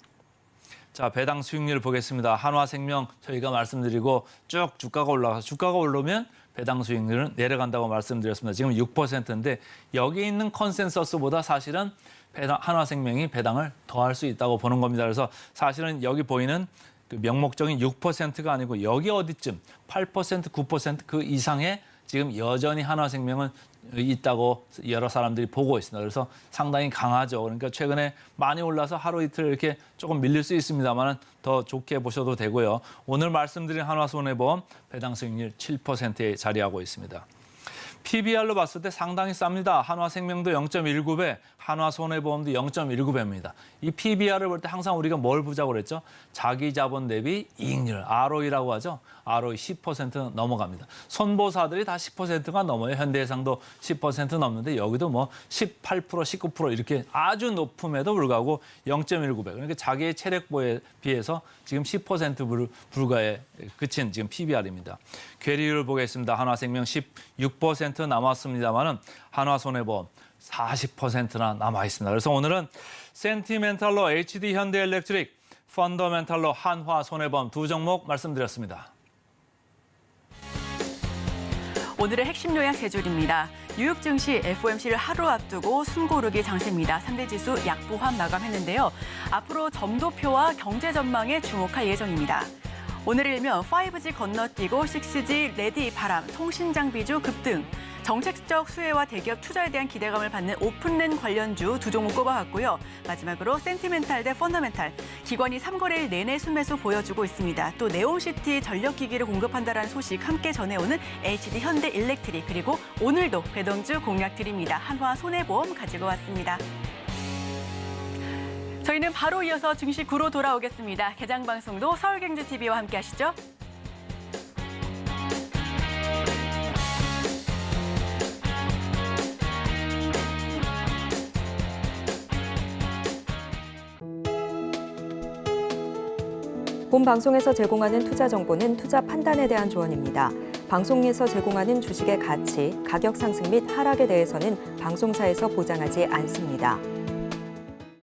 자, 배당 수익률 보겠습니다. 한화생명 저희가 말씀드리고 쭉 주가가 올라가서 주가가 오르면 배당 수익률은 내려간다고 말씀드렸습니다. 지금 6%인데 여기 있는 컨센서스보다 사실은 한화생명이 배당을 더 할 수 있다고 보는 겁니다. 그래서 사실은 여기 보이는 그 명목적인 6%가 아니고 여기 어디쯤 8%, 9% 그 이상의 지금 여전히 한화생명은 있다고 여러 사람들이 보고 있습니다. 그래서 상당히 강하죠. 그러니까 최근에 많이 올라서 하루 이틀 이렇게 조금 밀릴 수 있습니다만 더 좋게 보셔도 되고요. 오늘 말씀드린 한화손해보험 배당 수익률 7%에 자리하고 있습니다. PBR로 봤을 때 상당히 쌉니다. 한화생명도 0.19배, 한화손해보험도 0.19배입니다. 이 PBR을 볼 때 항상 우리가 뭘 보자고 그랬죠? 자기자본 대비 이익률, ROE라고 하죠. ROE 10% 넘어갑니다. 손보사들이 다 10%가 넘어요. 현대해상도 10% 넘는데 여기도 뭐 18%, 19% 이렇게 아주 높음에도 불구하고 0.19배. 그러니까 자기의 체력보에 비해서 지금 10% 불과에 그친 지금 PBR입니다. 괴리율을 보겠습니다. 한화생명 16% 남았습니다만은 한화손해보험 40%나 남아 있습니다. 그래서 오늘은 센티멘탈로 HD 현대일렉트릭, 펀더멘탈로 한화손해보험 두 종목 말씀드렸습니다. 오늘의 핵심 요약 세 줄입니다. 뉴욕 증시 FOMC를 하루 앞두고 숨고르기 장세입니다. 3대 지수 약보합 마감했는데요. 앞으로 점도표와 경제 전망에 주목할 예정입니다. 오늘 일면 5G 건너뛰고 6G 레디 바람, 통신 장비주 급등, 정책적 수혜와 대기업 투자에 대한 기대감을 받는 오픈랜 관련주 두 종목 꼽아봤고요. 마지막으로 센티멘탈 대 펀더멘탈, 기관이 3거래일 내내 순매수 보여주고 있습니다. 또 네온시티 전력기기를 공급한다는 소식 함께 전해오는 HD 현대일렉트릭, 그리고 오늘도 배동주 공략 드립니다. 한화 손해보험 가지고 왔습니다. 저희는 바로 이어서 증시 9로 돌아오겠습니다. 개장 방송도 서울경제TV와 함께 하시죠. 본 방송에서 제공하는 투자 정보는 투자 판단에 대한 조언입니다. 방송에서 제공하는 주식의 가치, 가격 상승 및 하락에 대해서는 방송사에서 보장하지 않습니다.